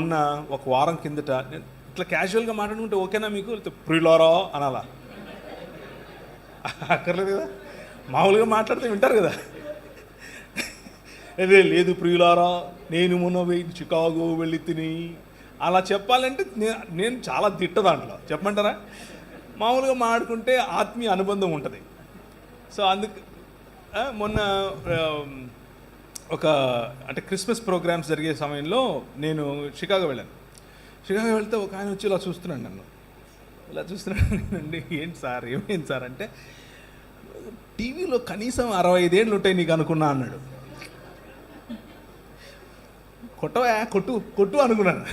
మొన్న ఒక వారం కిందట నేను ఇట్లా క్యాజువల్గా మాట్లాడుకుంటే ఓకేనా మీకు, ప్రియులారా అనాలా? అక్కర్లేదు కదా, మామూలుగా మాట్లాడితే వింటారు కదా. అదే లేదు ప్రియులారా నేను మొన్న చికాగో వెళ్ళి తిని అలా చెప్పాలంటే నేను చాలా దిట్ట దాంట్లో చెప్పమంటారా. మామూలుగా మాట్లాడుకుంటే ఆత్మీయ అనుబంధం ఉంటుంది. సో అందుకు మొన్న అంటే క్రిస్మస్ ప్రోగ్రామ్స్ జరిగే సమయంలో నేను షికాగో వెళ్ళాను. షికాగో వెళ్తే ఒక ఆయన వచ్చి ఇలా చూస్తున్నాడు నన్ను, ఇలా చూస్తున్నాడు. నేనండి ఏంటి సార్, ఏమైంది సార్ అంటే, టీవీలో కనీసం 65 ఏళ్ళు ఉంటాయి నీకు అనుకున్నా అన్నాడు. కొట్టవా కొట్టు అనుకున్నాను.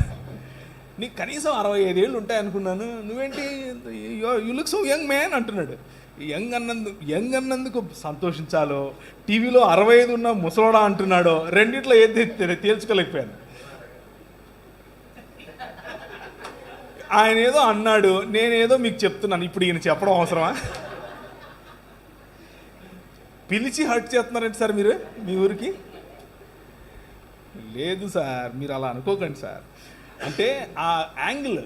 నీకు కనీసం 65 ఏళ్ళు ఉంటాయి అనుకున్నాను, నువ్వేంటి you look so young man అంటున్నాడు. యంగ్ అన్నందుకు సంతోషించాలో, టీవీలో 65 ఉన్న ముసలోడా అంటున్నాడో, రెండిట్లో ఏది తేల్చుకోలేకపోయాను. ఆయన ఏదో అన్నాడు, నేనేదో మీకు చెప్తున్నాను. ఇప్పుడు ఈయన చెప్పడం అవసరమా? పిలిచి హర్ట్ చేస్తున్నారంటే సార్ మీరు మీ ఊరికి? లేదు సార్, మీరు అలా అనుకోకండి సార్. అంటే ఆ యాంగిల్,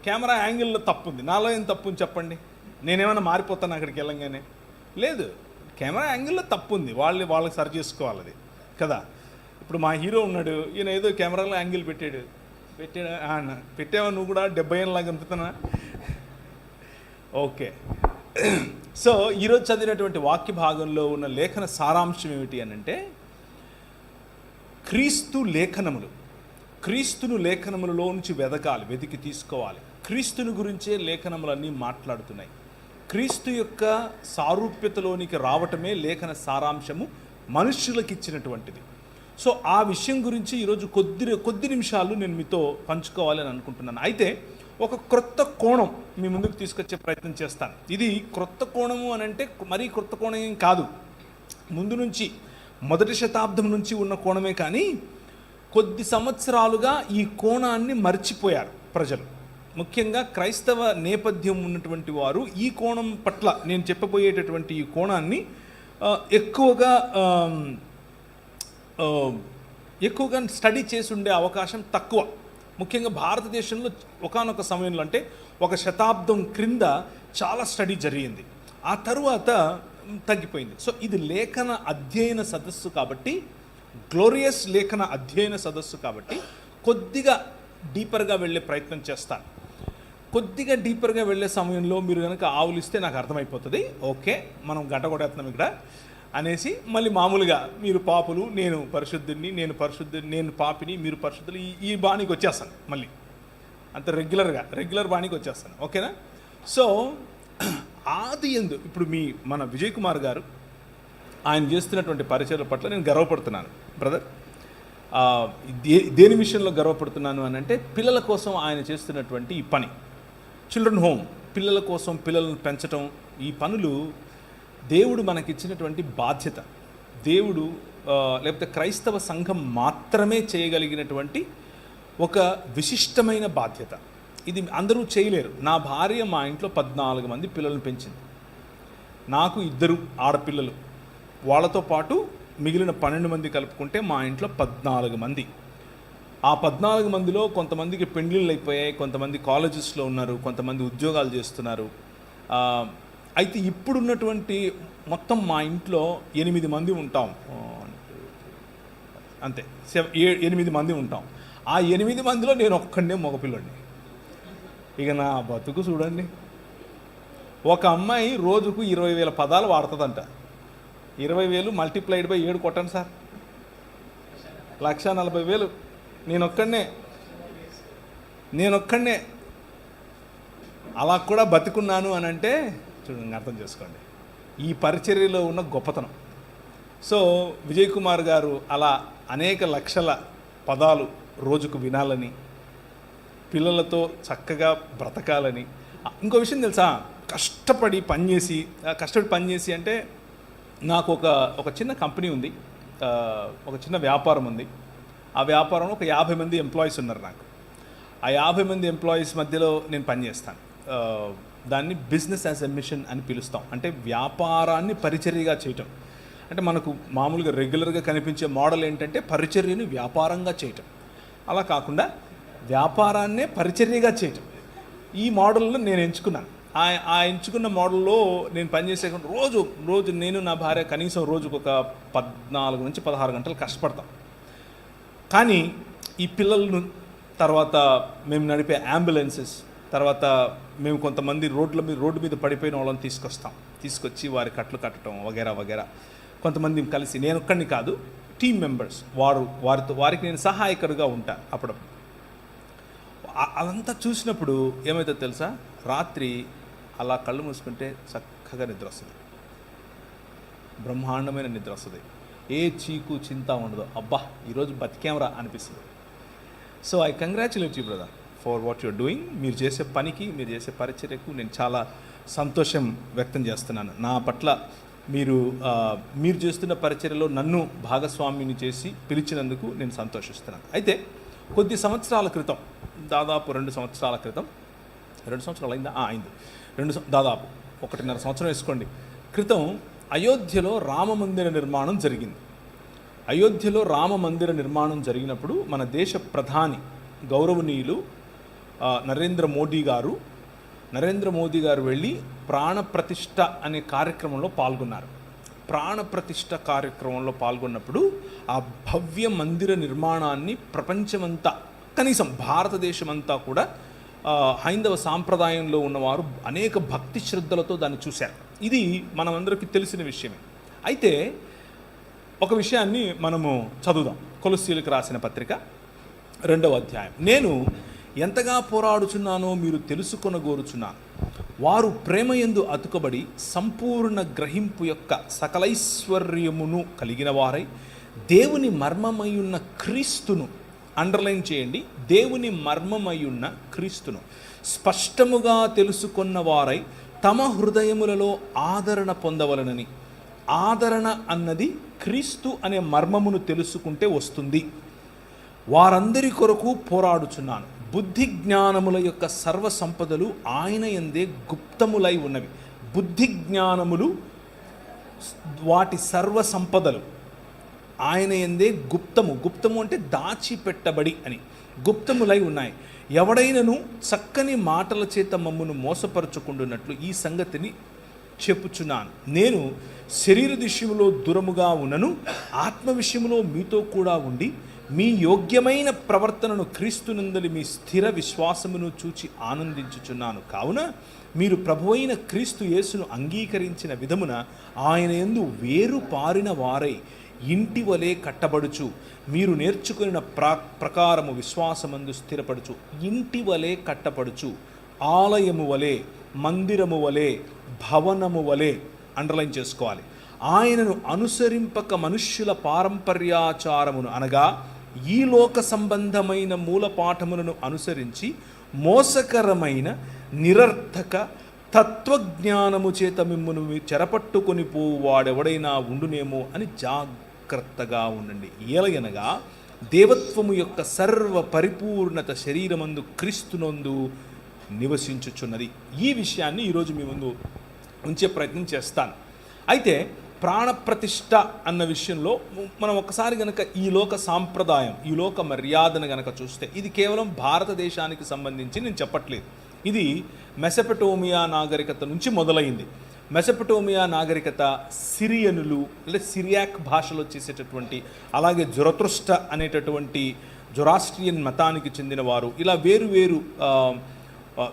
కెమెరా యాంగిల్లో తప్పు ఉంది. నాలో ఏం తప్పు ఉంది చెప్పండి? నేనేమైనా మారిపోతాను అక్కడికి వెళ్ళంగానే? లేదు, కెమెరా యాంగిల్లో తప్పు ఉంది. వాళ్ళకి సరి చేసుకోవాలి అది కదా. ఇప్పుడు మా హీరో ఉన్నాడు, ఈయన ఏదో కెమెరాలో యాంగిల్ పెట్టావా నువ్వు కూడా 70 ఏళ్ళలాగా అనిపిస్తున్నా? ఓకే. సో ఈరోజు చదివినటువంటి వాక్య భాగంలో ఉన్న లేఖన సారాంశం ఏమిటి అని అంటే, క్రీస్తును లేఖనములలో నుంచి వెతికి తీసుకోవాలి. క్రీస్తుని గురించే లేఖనములన్నీ మాట్లాడుతున్నాయి. క్రీస్తు యొక్క సారూప్యతలోనికి రావటమే లేఖన సారాంశము మనుష్యులకు ఇచ్చినటువంటిది. సో ఆ విషయం గురించి ఈరోజు కొద్ది నిమిషాలు నేను మీతో పంచుకోవాలని అనుకుంటున్నాను. అయితే ఒక క్రొత్త కోణం మీ ముందుకు తీసుకొచ్చే ప్రయత్నం చేస్తాను. ఇది క్రొత్త కోణము అని అంటే మరీ క్రొత్త కోణం ఏం కాదు, ముందు నుంచి 1వ శతాబ్దం నుంచి ఉన్న కోణమే. కానీ కొద్ది సంవత్సరాలుగా ఈ కోణాన్ని మర్చిపోయారు ప్రజలు, ముఖ్యంగా క్రైస్తవ నేపథ్యం ఉన్నటువంటి వారు. ఈ కోణం పట్ల నేను చెప్పబోయేటటువంటి ఈ కోణాన్ని ఎక్కువగా స్టడీ చేసి ఉండే అవకాశం తక్కువ. ముఖ్యంగా భారతదేశంలో ఒకానొక సమయంలో, అంటే 1 శతాబ్దం క్రింద చాలా స్టడీ జరిగింది, ఆ తరువాత తగ్గిపోయింది. సో ఇది లేఖన అధ్యయన సదస్సు కాబట్టి, గ్లోరియస్ లేఖన అధ్యయన సదస్సు కాబట్టి కొద్దిగా డీపర్గా వెళ్ళే ప్రయత్నం చేస్తాను. కొద్దిగా డీపర్గా వెళ్ళే సమయంలో మీరు కనుక ఆవులిస్తే నాకు అర్థమైపోతుంది, ఓకే మనం గంట కొట్టేస్తున్నాం ఇక్కడ అనేసి. మళ్ళీ మామూలుగా మీరు పాపులు, నేను పరిశుద్ధుడిని, నేను పాపిని, మీరు పరిశుద్ధులు, ఈ బాణీకి వచ్చేస్తాను. మళ్ళీ అంత రెగ్యులర్ బాణీకి వచ్చేస్తాను, ఓకేనా? సో ఆది యందు ఇప్పుడు మన విజయ్ కుమార్ గారు ఆయన చేస్తున్నటువంటి పరిచయాల పట్ల నేను గర్వపడుతున్నాను బ్రదర్. దేని విషయంలో గర్వపడుతున్నాను అని అంటే, పిల్లల కోసం ఆయన చేస్తున్నటువంటి ఈ పని, చిల్డ్రన్ హోమ్, పిల్లల కోసం పిల్లలను పెంచడం, ఈ పనులు దేవుడు మనకిచ్చినటువంటి బాధ్యత. దేవుడు లేకపోతే క్రైస్తవ సంఘం మాత్రమే చేయగలిగినటువంటి ఒక విశిష్టమైన బాధ్యత. ఇది అందరూ చేయలేరు. నా భార్య మా ఇంట్లో 14 మంది పిల్లలను పెంచింది. నాకు 2 ఆడపిల్లలు, వాళ్ళతో పాటు మిగిలిన 12 మంది కలుపుకుంటే మా ఇంట్లో 14 మంది. ఆ 14 మందిలో కొంతమందికి పెండ్లిళ్ళు అయిపోయాయి, కొంతమంది కాలేజెస్లో ఉన్నారు, కొంతమంది ఉద్యోగాలు చేస్తున్నారు. అయితే ఇప్పుడున్నటువంటి మొత్తం మా ఇంట్లో 8 మంది ఉంటాం, అంతే 8 మంది ఉంటాం. ఆ 8 మందిలో నేను ఒక్కడే మగపిల్లండి. ఇక నా బతుకు చూడండి. ఒక అమ్మాయి రోజుకు 20,000 పదాలు వాడుతుందంట. 20,000 మల్టిప్లైడ్ బై 7 కొట్టండి సార్, 140,000. నేనొక్కడే అలా కూడా బతుకున్నాను అని అంటే చూడండి, అర్థం చేసుకోండి ఈ పరిచర్యలో ఉన్న గొప్పతనం. సో విజయ్ కుమార్ గారు అలా అనేక లక్షల పదాలు రోజుకు వినాలని, పిల్లలతో చక్కగా బ్రతకాలని. ఇంకో విషయం తెలుసా, కష్టపడి పనిచేసి అంటే నాకు ఒక చిన్న కంపెనీ ఉంది, ఒక చిన్న వ్యాపారం ఉంది. ఆ వ్యాపారంలో ఒక 50 మంది ఎంప్లాయీస్ ఉన్నారు నాకు. ఆ 50 మంది ఎంప్లాయీస్ మధ్యలో నేను పనిచేస్తాను. దాన్ని బిజినెస్ యాజ్ ఎ మిషన్ అని పిలుస్తాం. అంటే వ్యాపారాన్ని పరిచర్యగా చేయటం. అంటే మనకు మామూలుగా రెగ్యులర్గా కనిపించే మోడల్ ఏంటంటే పరిచర్యని వ్యాపారంగా చేయటం. అలా కాకుండా వ్యాపారాన్నే పరిచర్యగా చేయటం, ఈ మోడల్ను నేను ఎంచుకున్నాను. ఆ ఎంచుకున్న మోడల్లో నేను పనిచేసే రోజు నేను నా భార్య కనీసం రోజుకు ఒక 14 నుంచి 16 గంటలు కష్టపడతాం. కానీ ఈ పిల్లలను, తర్వాత మేము నడిపే అంబులెన్సెస్, తర్వాత మేము కొంతమంది రోడ్డు మీద పడిపోయిన వాళ్ళని తీసుకొచ్చి వారి కట్లు కట్టడం వగేరా వగేరా, కొంతమంది కలిసి, నేను ఒక్కడిని కాదు, టీమ్ మెంబర్స్, వారికి నేను సహాయకుడిగా ఉంటాను. అప్పుడప్పుడు అదంతా చూసినప్పుడు ఏమవుతుందో తెలుసా, రాత్రి అలా కళ్ళు మూసుకుంటే చక్కగా నిద్ర వస్తుంది, బ్రహ్మాండమైన నిద్ర వస్తుంది, ఏ చీకు చింత ఉండదు. అబ్బా ఈరోజు బతికేమరా అనిపిస్తుంది. So I congratulate you brother for what you're doing. మీరు చేసే పనికి, మీరు చేసే పరిచర్యకు నేను చాలా సంతోషం వ్యక్తం చేస్తున్నాను. నా పట్ల మీరు చేస్తున్న పరిచర్యలో నన్ను భాగస్వామిని చేసి పిలిచినందుకు నేను సంతోషిస్తున్నాను. అయితే కొద్ది సంవత్సరాల క్రితం, దాదాపు 2 సంవత్సరాల క్రితం, 2 సంవత్సరాలు అయిందా? అయింది. దాదాపు 1.5 సంవత్సరం వేసుకోండి క్రితం అయోధ్యలో రామమందిర నిర్మాణం జరిగింది. అయోధ్యలో రామమందిర నిర్మాణం జరిగినప్పుడు మన దేశ ప్రధాని గౌరవనీయులు నరేంద్ర మోదీ గారు వెళ్ళి ప్రాణప్రతిష్ఠ అనే కార్యక్రమంలో పాల్గొన్నారు. ప్రాణప్రతిష్ఠ కార్యక్రమంలో పాల్గొన్నప్పుడు ఆ భవ్య మందిర నిర్మాణాన్ని ప్రపంచమంతా, కనీసం భారతదేశమంతా కూడా హైందవ సాంప్రదాయంలో ఉన్నవారు అనేక భక్తి శ్రద్ధలతో దాన్ని చూశారు. ఇది మనమందరికీ తెలిసిన విషయమే. అయితే ఒక విషయాన్ని మనము చదువుదాం. కొలస్సీలకు రాసిన పత్రిక 2వ అధ్యాయం. నేను ఎంతగా పోరాడుచున్నానో మీరు తెలుసుకొనగోరుచున్నాను. వారు ప్రేమయందు అతుకబడి సంపూర్ణ గ్రహింపు యొక్క సకలైశ్వర్యమును కలిగిన వారై దేవుని మర్మమయ్యున్న క్రీస్తును, అండర్లైన్ చేయండి, దేవుని మర్మమయ్యున్న క్రీస్తును స్పష్టముగా తెలుసుకున్న వారై తమ హృదయములలో ఆదరణ పొందవలనని. ఆదరణ అన్నది క్రీస్తు అనే మర్మమును తెలుసుకుంటే వస్తుంది. వారందరి కొరకు పోరాడుచున్నాను. బుద్ధి జ్ఞానముల యొక్క సర్వ సంపదలు ఆయన యందే గుప్తములై ఉన్నవి. బుద్ధి జ్ఞానములు, వాటి సర్వ సంపదలు ఆయన యందే గుప్తము అంటే దాచిపెట్టబడి అని, గుప్తములై ఉన్నాయి. ఎవడైనను చక్కని మాటల చేత మమ్మును మోసపరుచుకుంటున్నట్లు ఈ సంగతిని చెప్పుచున్నాను. నేను శరీర విషయంలో దూరముగా ఉన్నను, ఆత్మ విషయంలో మీతో కూడా ఉండి మీ యోగ్యమైన ప్రవర్తనను క్రీస్తునందలి మీ స్థిర విశ్వాసమును చూచి ఆనందించుచున్నాను. కావున మీరు ప్రభువైన క్రీస్తు యేసును అంగీకరించిన విధమున ఆయన యందు వేరు పారిన వారై ఇంటి వలె కట్టబడుచు, మీరు నేర్చుకున్న ప్రకారము విశ్వాసమందు స్థిరపడుచు. ఇంటి వలె కట్టబడుచు, ఆలయము వలె, మందిరము వలె, భవనము వలె, అండర్లైన్ చేసుకోవాలి. ఆయనను అనుసరింపక మనుష్యుల పారంపర్యాచారమును అనగా ఈ లోక సంబంధమైన మూలపాఠములను అనుసరించి మోసకరమైన నిరర్థక తత్వజ్ఞానము చేత మిమ్మును చెరపట్టుకొని పోవు వాడెవడైనా ఉండునేమో అని జాగ్రత్తగా ఉండండి. ఏలయనగా దేవత్వము యొక్క సర్వ పరిపూర్ణత శరీరమందు క్రీస్తునందు నివసించుచున్నది. ఈ విషయాన్ని ఈరోజు మీ ముందు ఉంచే ప్రయత్నం చేస్తాను. అయితే ప్రాణప్రతిష్ఠ అన్న విషయంలో మనం ఒకసారి గనక ఈ లోక సాంప్రదాయం, ఈ లోక మర్యాదను గనక చూస్తే, ఇది కేవలం భారతదేశానికి సంబంధించి నేను చెప్పట్లేదు. ఇది మెసొపొటేమియా నాగరికత నుంచి మొదలైంది. మెసొపొటేమియా నాగరికత సిరియనులు, అంటే సిరియాక్ భాషలో చేసేటటువంటి, అలాగే జొరతుష్ట అనేటటువంటి జొరాస్ట్రియన్ మతానికి చెందిన వారు, ఇలా వేరు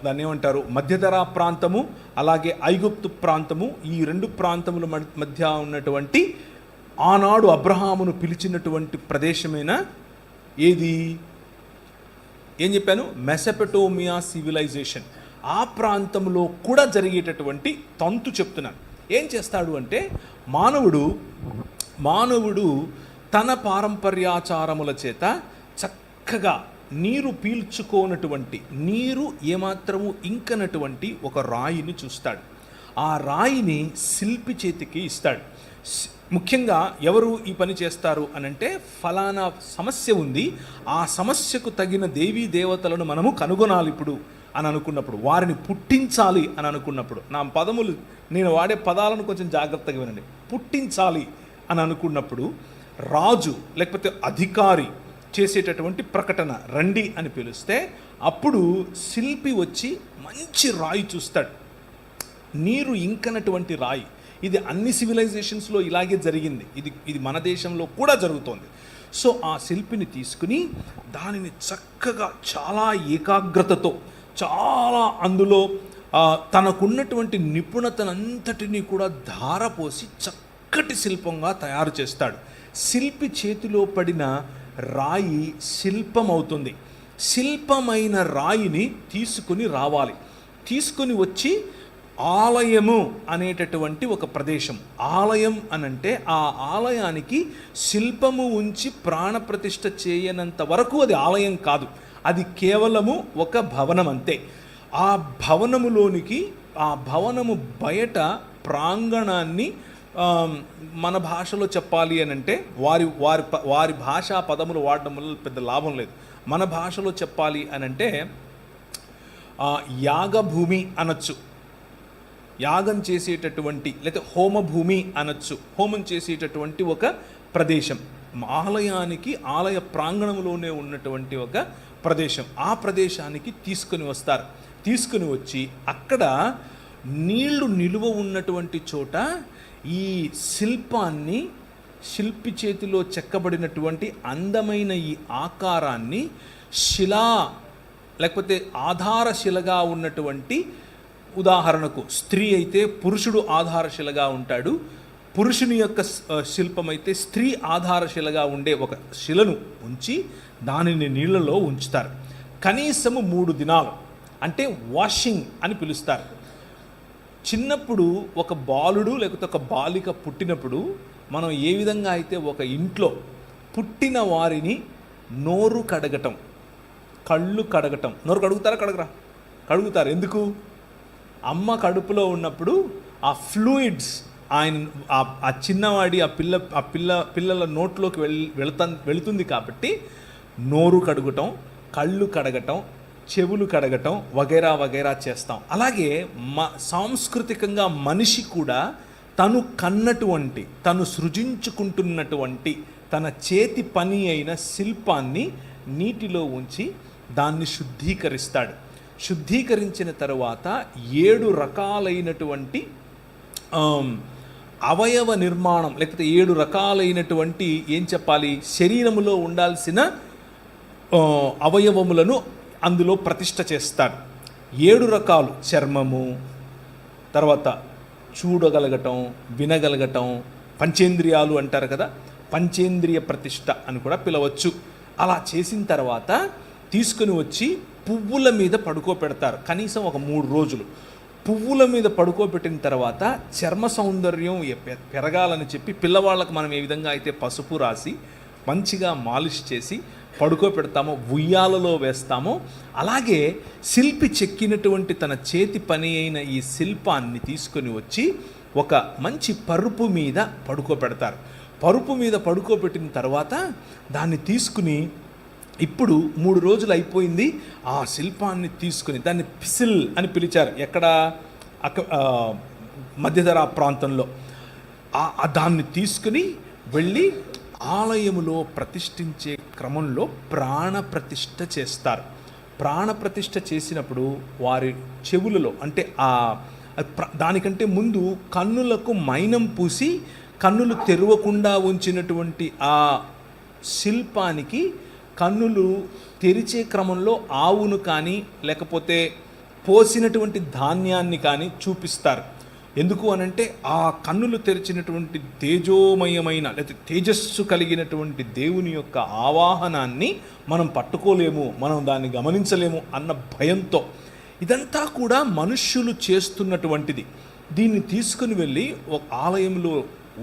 దాన్ని ఏమంటారు, మధ్యధరా ప్రాంతము, అలాగే ఐగుప్తు ప్రాంతము, ఈ 2 ప్రాంతముల మధ్య ఉన్నటువంటి, ఆనాడు అబ్రహామును పిలిచినటువంటి ప్రదేశమైన ఏది, ఏం చెప్పాను, మెసొపొటేమియా సివిలైజేషన్. ఆ ప్రాంతంలో కూడా జరిగేటటువంటి తంతు చెప్తున్నాను. ఏం చేస్తాడు అంటే, మానవుడు తన పారంపర్యాచారముల చేత చక్కగా నీరు పీల్చుకోనటువంటి, నీరు ఏమాత్రము ఇంకనటువంటి ఒక రాయిని చూస్తాడు. ఆ రాయిని శిల్పి చేతికి ఇస్తాడు. ముఖ్యంగా ఎవరు ఈ పని చేస్తారు అనంటే, ఫలానా సమస్య ఉంది, ఆ సమస్యకు తగిన దేవీ దేవతలను మనము కనుగొనాలి ఇప్పుడు అని అనుకున్నప్పుడు, వారిని పుట్టించాలి అని అనుకున్నప్పుడు, నేను వాడే పదాలను కొంచెం జాగ్రత్తగా వినండి, పుట్టించాలి అని అనుకున్నప్పుడు రాజు లేకపోతే అధికారి చేసేటటువంటి ప్రకటన, రండి అని పిలిస్తే అప్పుడు శిల్పి వచ్చి మంచి రాయి చూస్తాడు, నీరు ఇంకనటువంటి రాయి. ఇది అన్ని సివిలైజేషన్స్లో ఇలాగే జరిగింది, ఇది మన దేశంలో కూడా జరుగుతోంది. సో ఆ శిల్పిని తీసుకుని దానిని చక్కగా చాలా ఏకాగ్రతతో, చాలా అందులో తనకున్నటువంటి నిపుణతనంతటినీ కూడా ధారపోసి చక్కటి శిల్పంగా తయారు చేస్తాడు. శిల్పి చేతిలో పడిన రాయి శిల్పం అవుతుంది. శిల్పమైన రాయిని తీసుకుని రావాలి. తీసుకుని వచ్చి ఆలయము అనేటటువంటి ఒక ప్రదేశం, ఆలయం అనంటే ఆ ఆలయానికి శిల్పము ఉంచి ప్రాణప్రతిష్ఠ చేయనంత వరకు అది ఆలయం కాదు, అది కేవలము ఒక భవనం అంతే. ఆ భవనములోనికి, ఆ భవనము బయట ప్రాంగణాన్ని మన భాషలో చెప్పాలి అని అంటే వారి వారి వారి భాషా పదములు వాడడం వల్ల పెద్ద లాభం లేదు. మన భాషలో చెప్పాలి అని అంటే యాగభూమి అనొచ్చు, యాగం చేసేటటువంటి, లేదా హోమభూమి అనొచ్చు, హోమం చేసేటటువంటి ఒక ప్రదేశం. ఆలయానికి ఆలయ ప్రాంగణంలోనే ఉన్నటువంటి ఒక ప్రదేశం. ఆ ప్రదేశానికి తీసుకుని వస్తారు. తీసుకుని వచ్చి అక్కడ నీళ్లు నిలువ ఉన్నటువంటి చోట ఈ శిల్పాన్ని, శిల్పి చేతిలో చెక్కబడినటువంటి అందమైన ఈ ఆకారాన్ని శిలా లేకపోతే ఆధారశిలగా ఉన్నటువంటి, ఉదాహరణకు స్త్రీ అయితే పురుషుడు ఆధారశిలగా ఉంటాడు, పురుషుని యొక్క శిల్పం అయితే స్త్రీ ఆధారశిలగా ఉండే ఒక శిలను ఉంచి దానిని నీళ్ళలో ఉంచుతారు. కనీసము 3 దినాలు, అంటే వాషింగ్ అని పిలుస్తారు. చిన్నప్పుడు ఒక బాలుడు లేకపోతే ఒక బాలిక పుట్టినప్పుడు మనం ఏ విధంగా అయితే ఒక ఇంట్లో పుట్టిన వారిని నోరు కడగటం, కళ్ళు కడగటం, నోరు కడుగుతారా కడగరా? కడుగుతారు. ఎందుకు? అమ్మ కడుపులో ఉన్నప్పుడు ఆ ఫ్లూయిడ్స్ ఆ చిన్నవాడి పిల్లల నోట్లోకి వెళుతుంది కాబట్టి నోరు కడుగటం, కళ్ళు కడగటం, చెవులు కడగటం వగైరా వగైరా చేస్తాం. అలాగే సాంస్కృతికంగా మనిషి కూడా తను కన్నటువంటి, తను సృజించుకుంటున్నటువంటి తన చేతి పని అయిన శిల్పాన్ని నీటిలో ఉంచి దాన్ని శుద్ధీకరిస్తాడు. శుద్ధీకరించిన తరువాత 7 రకాలైనటువంటి అవయవ నిర్మాణం, లేకపోతే 7 రకాలైనటువంటి ఏం చెప్పాలి, శరీరములో ఉండాల్సిన అవయవములను అందులో ప్రతిష్ఠ చేస్తాడు. 7 రకాలు: చర్మము, తర్వాత చూడగలగటం, వినగలగటం, పంచేంద్రియాలు అంటారు కదా, పంచేంద్రియ ప్రతిష్ఠ అని కూడా పిలవచ్చు. అలా చేసిన తర్వాత తీసుకుని వచ్చి పువ్వుల మీద పడుకోబెడతారు. కనీసం ఒక 3 రోజులు పువ్వుల మీద పడుకోబెట్టిన తర్వాత చర్మ సౌందర్యం పెరగాలని చెప్పి పిల్లవాళ్ళకు మనం ఏ విధంగా అయితే పసుపు రాసి మంచిగా మాలిష్ చేసి పడుకోబెడతామో, ఉయ్యాలలో వేస్తామో, అలాగే శిల్పి చెక్కినటువంటి తన చేతి పని అయిన ఈ శిల్పాన్ని తీసుకొని వచ్చి ఒక మంచి పరుపు మీద పడుకోబెడతారు. పరుపు మీద పడుకోబెట్టిన తర్వాత దాన్ని తీసుకుని, ఇప్పుడు 3 రోజులు అయిపోయింది, ఆ శిల్పాన్ని తీసుకుని, దాన్ని పిసిల్ అని పిలిచారు. ఎక్కడ? మధ్యధరా ప్రాంతంలో. దాన్ని తీసుకుని వెళ్ళి ఆలయములో ప్రతిష్ఠించే క్రమంలో ప్రాణప్రతిష్ఠ చేస్తారు. ప్రాణప్రతిష్ఠ చేసినప్పుడు వారి చెవులలో, అంటే దానికంటే ముందు కన్నులకు మైనం పూసి కన్నులు తెరవకుండా ఉంచినటువంటి ఆ శిల్పానికి కన్నులు తెరిచే క్రమంలో ఆవును కానీ లేకపోతే పోసినటువంటి ధాన్యాన్ని కానీ చూపిస్తారు. ఎందుకు అనంటే ఆ కన్నులు తెరిచినటువంటి తేజోమయమైన లేదా తేజస్సు కలిగినటువంటి దేవుని యొక్క ఆవాహనాన్ని మనం పట్టుకోలేము, మనం దాన్ని గమనించలేము అన్న భయంతో. ఇదంతా కూడా మనుష్యులు చేస్తున్నటువంటిది. దీన్ని తీసుకుని వెళ్ళి ఒక ఆలయంలో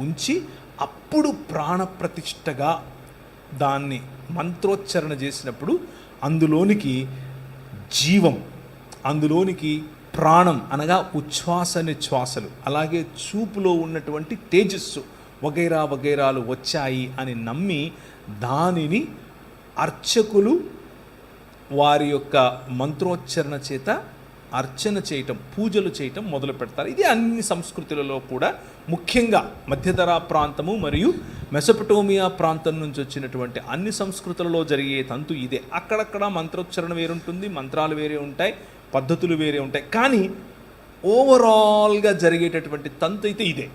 ఉంచి అప్పుడు ప్రాణప్రతిష్ఠగా దాన్ని మంత్రోచ్చరణ చేసినప్పుడు అందులోనికి జీవం, అందులోనికి ప్రాణం అనగా ఉచ్ఛ్వాస నిశ్వాసలు, అలాగే చూపులో ఉన్నటువంటి తేజస్సు వగైరా వగైరాలు వచ్చాయి అని నమ్మి దానిని అర్చకులు వారి యొక్క మంత్రోచ్చరణ చేత అర్చన చేయటం, పూజలు చేయటం మొదలు పెడతారు. ఇది అన్ని సంస్కృతులలో కూడా, ముఖ్యంగా మధ్యధరా ప్రాంతము మరియు మెసొపటోమియా ప్రాంతం నుంచి వచ్చినటువంటి అన్ని సంస్కృతులలో జరిగే తంతు ఇదే. అక్కడక్కడ మంత్రోచ్చరణ వేరుంటుంది, మంత్రాలు వేరే ఉంటాయి, పద్ధతులు వేరే ఉంటాయి, కానీ ఓవరాల్గా జరిగేటటువంటి తంతు అయితే ఇదే.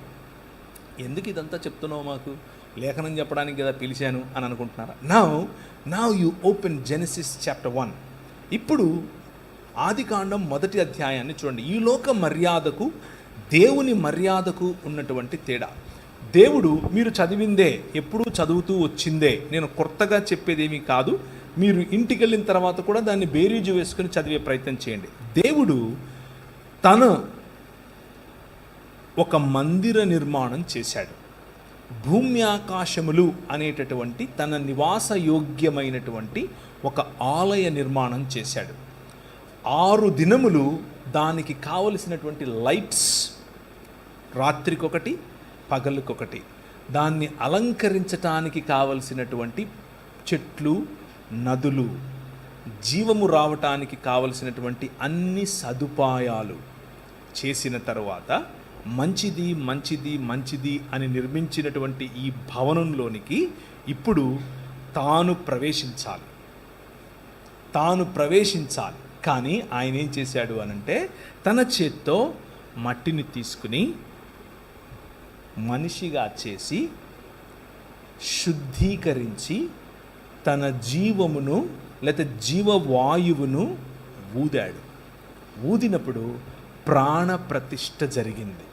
ఎందుకు ఇదంతా చెప్తున్నావు, మాకు లేఖనం చెప్పడానికి కదా పిలిచాను అని అనుకుంటున్నారా? Now you open Genesis chapter 1. ఇప్పుడు ఆదికాండం 1వ అధ్యాయాన్ని చూడండి. ఈ లోక మర్యాదకు దేవుని మర్యాదకు ఉన్నటువంటి తేడా. దేవుడు, మీరు చదివిందే, ఎప్పుడూ చదువుతూ వచ్చిందే, నేను కొత్తగా చెప్పేదేమీ కాదు, మీరు ఇంటికి వెళ్ళిన తర్వాత కూడా దాన్ని బేరీజు వేసుకుని చదివే ప్రయత్నం చేయండి. దేవుడు తను ఒక మందిర నిర్మాణం చేశాడు. భూమి ఆకాశములు అనేటటువంటి తన నివాస యోగ్యమైనటువంటి ఒక ఆలయ నిర్మాణం చేశాడు. 6 దినములు దానికి కావలసినటువంటి లైట్స్, రాత్రికొకటి పగలుకొకటి, దాన్ని అలంకరించటానికి కావలసినటువంటి చెట్లు, నదులు, జీవము రావటానికి కావలసినటువంటి అన్ని సదుపాయాలు చేసిన తరువాత మంచిది మంచిది మంచిది అని నిర్మించినటువంటి ఈ భవనంలోనికి ఇప్పుడు తాను ప్రవేశించాలి. కానీ ఆయన ఏం చేశాడు అనంటే, తన చేత్తో మట్టిని తీసుకుని మనిషిగా చేసి శుద్ధీకరించి తన జీవమును లేకపోతే జీవవాయువును ఊదాడు. ఊదినప్పుడు ప్రాణప్రతిష్ఠ జరిగింది.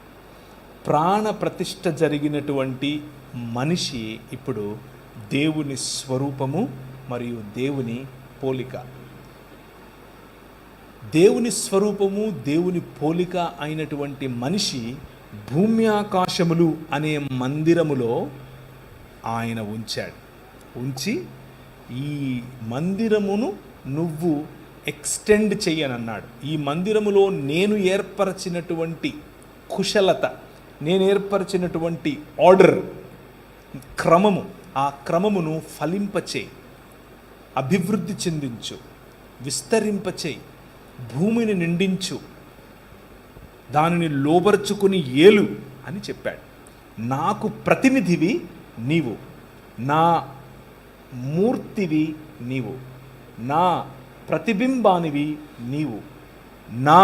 ప్రాణప్రతిష్ఠ జరిగినటువంటి మనిషి ఇప్పుడు దేవుని స్వరూపము మరియు దేవుని పోలిక. దేవుని స్వరూపము, దేవుని పోలిక అయినటువంటి మనిషి భూమి ఆకాశములు అనే మందిరములో ఆయన ఉంచి ఈ మందిరమును నువ్వు ఎక్స్టెండ్ చెయ్యనన్నాడు. ఈ మందిరములో నేను ఏర్పరచినటువంటి కుశలత, నేను ఏర్పరచినటువంటి ఆర్డర్, క్రమము, ఆ క్రమమును ఫలింపచేయి, అభివృద్ధి చెందించు, విస్తరింపచేయి, భూమిని నిండించు, దానిని లోబర్చుకుని ఏలు అని చెప్పాడు. నాకు ప్రతినిధివి నీవు, నా మూర్తివి నీవు, నా ప్రతిబింబానివి నీవు, నా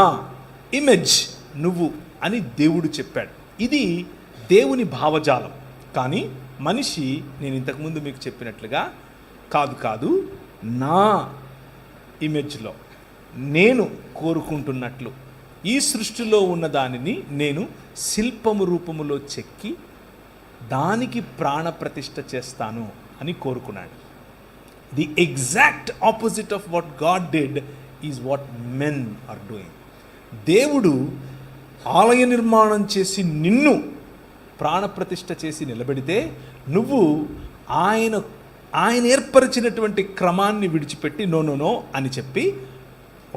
ఇమేజ్ నువ్వు అని దేవుడు చెప్పాడు. ఇది దేవుని భావజాలం. కానీ మనిషి, నేను ఇంతకుముందు మీకు చెప్పినట్లుగా, కాదు నా ఇమేజ్లో నేను కోరుకుంటున్నట్లు ఈ సృష్టిలో ఉన్న దానిని నేను శిల్పము రూపములో చెక్కి దానికి ప్రాణప్రతిష్ఠ చేస్తాను అని కోరుకున్నాడు. The exact opposite of what God did is what men are doing. దేవుడు ఆలయ నిర్మాణం చేసి నిన్ను ప్రాణప్రతిష్ఠ చేసి నిలబెడితే, నువ్వు ఆయన ఏర్పరిచినటువంటి క్రమాన్ని విడిచిపెట్టి నో అని చెప్పి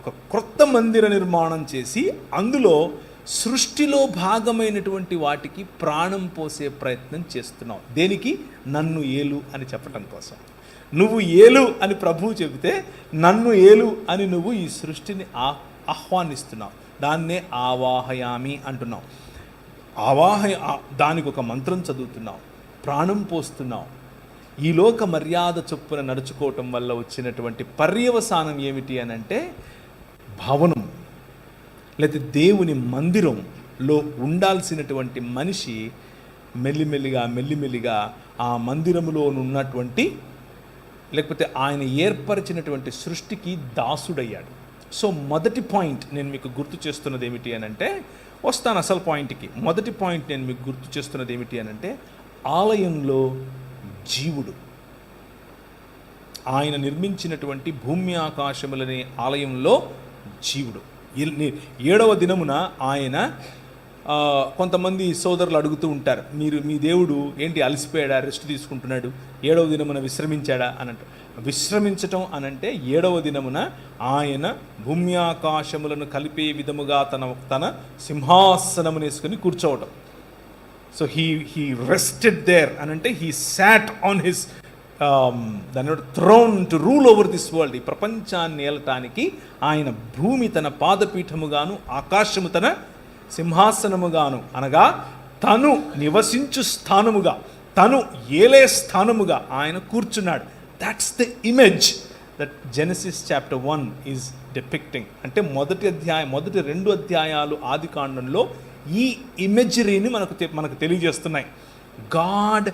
ఒక క్రొత్త మందిర నిర్మాణం చేసి అందులో సృష్టిలో భాగమైనటువంటి వాటికి ప్రాణం పోసే ప్రయత్నం చేస్తున్నావు. దేనికి? నన్ను ఏలు అని చెప్పటం కోసం. నువ్వు ఏలు అని ప్రభువు చెబితే నన్ను ఏలు అని నువ్వు ఈ సృష్టిని ఆహ్వానిస్తున్నావు. దాన్నే ఆవాహయామి అంటున్నావు. దానికి ఒక మంత్రం చదువుతున్నావు, ప్రాణం పోస్తున్నావు. ఈ లోక మర్యాద చొప్పున నడుచుకోవటం వల్ల వచ్చినటువంటి పర్యవసానం ఏమిటి అని అంటే, భవనం లేకపోతే దేవుని మందిరంలో ఉండాల్సినటువంటి మనిషి మెల్లిమెల్లిగా ఆ మందిరములో ఉన్నటువంటి లేకపోతే ఆయన ఏర్పరిచినటువంటి సృష్టికి దాసుడయ్యాడు. సో మొదటి పాయింట్ నేను మీకు గుర్తు చేస్తున్నది ఏమిటి అని అంటే, వస్తాను అసలు పాయింట్కి. మొదటి పాయింట్ నేను మీకు గుర్తు చేస్తున్నది ఏమిటి అని అంటే, ఆలయంలో జీవుడు, ఆయన నిర్మించినటువంటి భూమి ఆకాశములనే ఆలయంలో జీవుడు. 7వ దినమున ఆయన, కొంతమంది సోదరులు అడుగుతూ ఉంటారు, మీ దేవుడు ఏంటి అలసిపోయాడా, రెస్ట్ తీసుకుంటున్నాడు, 7వ దినమున విశ్రమించాడా అని అంటారు. విశ్రమించటం అనంటే 7వ దినమున ఆయన భూమి ఆకాశములను కలిపే విధముగా తన సింహాసనమును వేసుకొని కూర్చోవటం. సో హీ రెస్టెడ్ దేర్ అనంటే హీ సాట్ ఆన్ హిస్ దాని throne to rule over this world. ఈ ప్రపంచాన్ని ఏలటానికి ఆయన భూమి తన పాదపీఠముగాను ఆకాశము తన సింహాసనముగాను, అనగా తను నివసించు స్థానముగా, తను ఏలే స్థానముగా ఆయన కూర్చున్నాడు. That's the image that Genesis chapter 1 is depicting. అంటే మొదటి 2 అధ్యాయాలు ఆది కాండంలో ఈ ఇమేజరీని మనకు తెలియజేస్తున్నాయి. God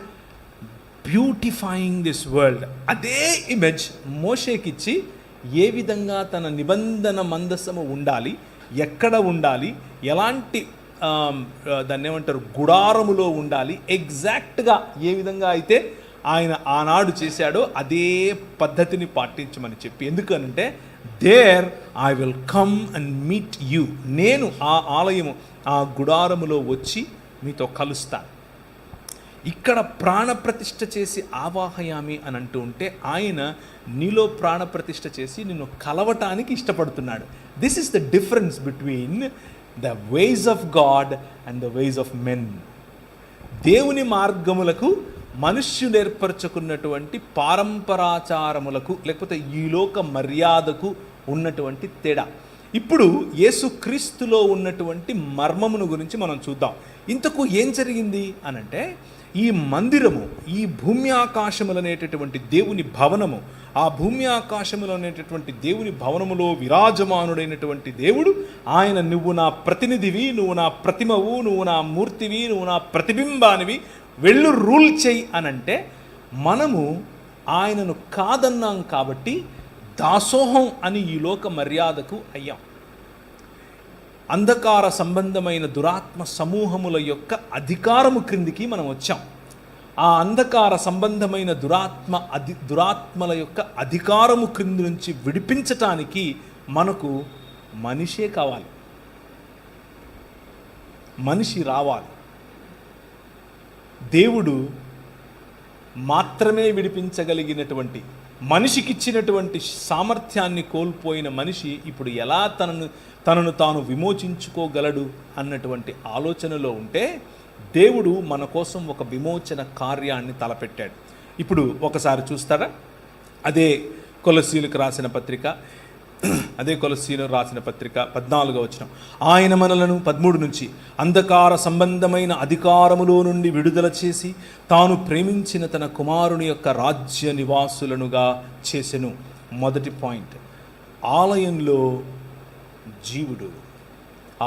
beautifying this world. అదే ఇమేజ్ మోషేకిచ్చి ఏ విధంగా తన నిబంధన మందసము ఉండాలి, ఎక్కడ ఉండాలి, ఎలాంటి దాన్ని ఏమంటారు గుడారములో ఉండాలి, ఎగ్జాక్ట్గా ఏ విధంగా అయితే ఆయన ఆనాడు చేశాడో అదే పద్ధతిని పాటించమని చెప్పి. ఎందుకనంటే there I will come and meet you, నేను ఆ ఆలయము ఆ గుడారములో వచ్చి మీతో కలుస్తాను. ఇక్కడ ప్రాణప్రతిష్ఠ చేసి ఆవాహయామి అని అంటూ ఉంటే ఆయన నీలో ప్రాణప్రతిష్ఠ చేసి నిన్ను కలవటానికి ఇష్టపడుతున్నాడు. This is the difference between the ways of God and the ways of men. దేవుని మార్గములకు మనుష్యులు ఏర్పరచుకున్నటువంటి పారంపరాచారములకు లేకపోతే ఈ లోక మర్యాదకు ఉన్నటువంటి తేడా. ఇప్పుడు యేసుక్రీస్తులో ఉన్నటువంటి మర్మమును గురించి మనం చూద్దాం. ఇంతకు ఏం జరిగింది అనంటే, ఈ మందిరము, ఈ భూమి ఆకాశములు అనేటటువంటి దేవుని భవనము, ఆ భూమి ఆకాశములు అనేటటువంటి దేవుని భవనములో విరాజమానుడైనటువంటి దేవుడు ఆయన, నువ్వు నా ప్రతినిధివి, నువ్వు నా ప్రతిమవు, నువ్వు నా మూర్తివి, నువ్వు నా ప్రతిబింబానివి, వెళ్ళు రూల్ చెయ్యి అనంటే, మనము ఆయనను కాదన్నాం కాబట్టి దాసోహం అని ఈ లోక మర్యాదకు అయ్యాం. అంధకార సంబంధమైన దురాత్మ సమూహముల యొక్క అధికారము క్రిందికి మనం వచ్చాం. ఆ అంధకార సంబంధమైన దురాత్మల యొక్క అధికారము క్రింది నుంచి విడిపించటానికి మనకు మనిషే కావాలి, మనిషి రావాలి. దేవుడు మాత్రమే విడిపించగలిగినటువంటి, మనిషికిచ్చినటువంటి సామర్థ్యాన్ని కోల్పోయిన మనిషి ఇప్పుడు ఎలా తనను తాను విమోచించుకోగలడు అన్నటువంటి ఆలోచనలో ఉంటే, దేవుడు మన కోసం ఒక విమోచన కార్యాన్ని తలపెట్టాడు. ఇప్పుడు ఒకసారి చూస్తారా, అదే కొలస్సీలకు రాసిన పత్రిక 14వ వచనం, ఆయన మనలను 13 నుంచి అంధకార సంబంధమైన అధికారములో నుండి విడుదల చేసి తాను ప్రేమించిన తన కుమారుని యొక్క రాజ్య నివాసులనుగా చేసెను. మొదటి పాయింట్, ఆలయంలో జీవుడు,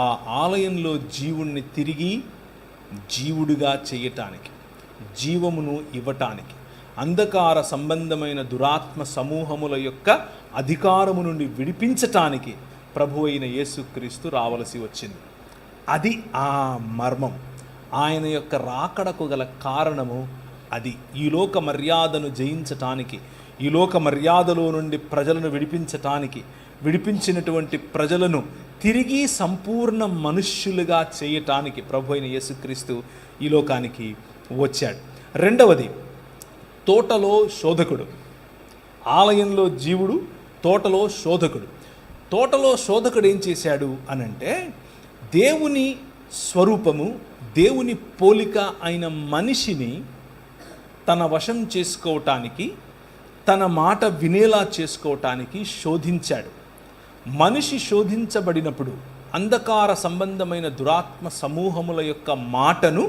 ఆ ఆలయంలో జీవుణ్ణి తిరిగి జీవుడిగా చేయటానికి, జీవమును ఇవ్వటానికి, అంధకార సంబంధమైన దురాత్మ సమూహముల యొక్క అధికారము నుండి విడిపించటానికి ప్రభు అయిన యేసుక్రీస్తు రావలసి వచ్చింది. అది ఆ మర్మం. ఆయన యొక్క రాకడకు గల కారణము అది. ఈ లోక మర్యాదను జయించటానికి, ఈ లోక మర్యాదలో నుండి ప్రజలను విడిపించటానికి, విడిపించినటువంటి ప్రజలను తిరిగి సంపూర్ణ మనుష్యులుగా చేయటానికి ప్రభు అయిన యేసుక్రీస్తు ఈ లోకానికి వచ్చాడు. రెండవది, తోటలో శోధకుడు. ఆలయంలో జీవుడు, తోటలో శోధకుడు. తోటలో శోధకుడు ఏం చేశాడు అనంటే, దేవుని స్వరూపము, దేవుని పోలిక అయిన మనిషిని తన వశం చేసుకోవటానికి, తన మాట వినేలా చేసుకోవటానికి శోధించాడు. మనిషి శోధించబడినప్పుడు అంధకార సంబంధమైన దురాత్మ సమూహముల యొక్క మాటను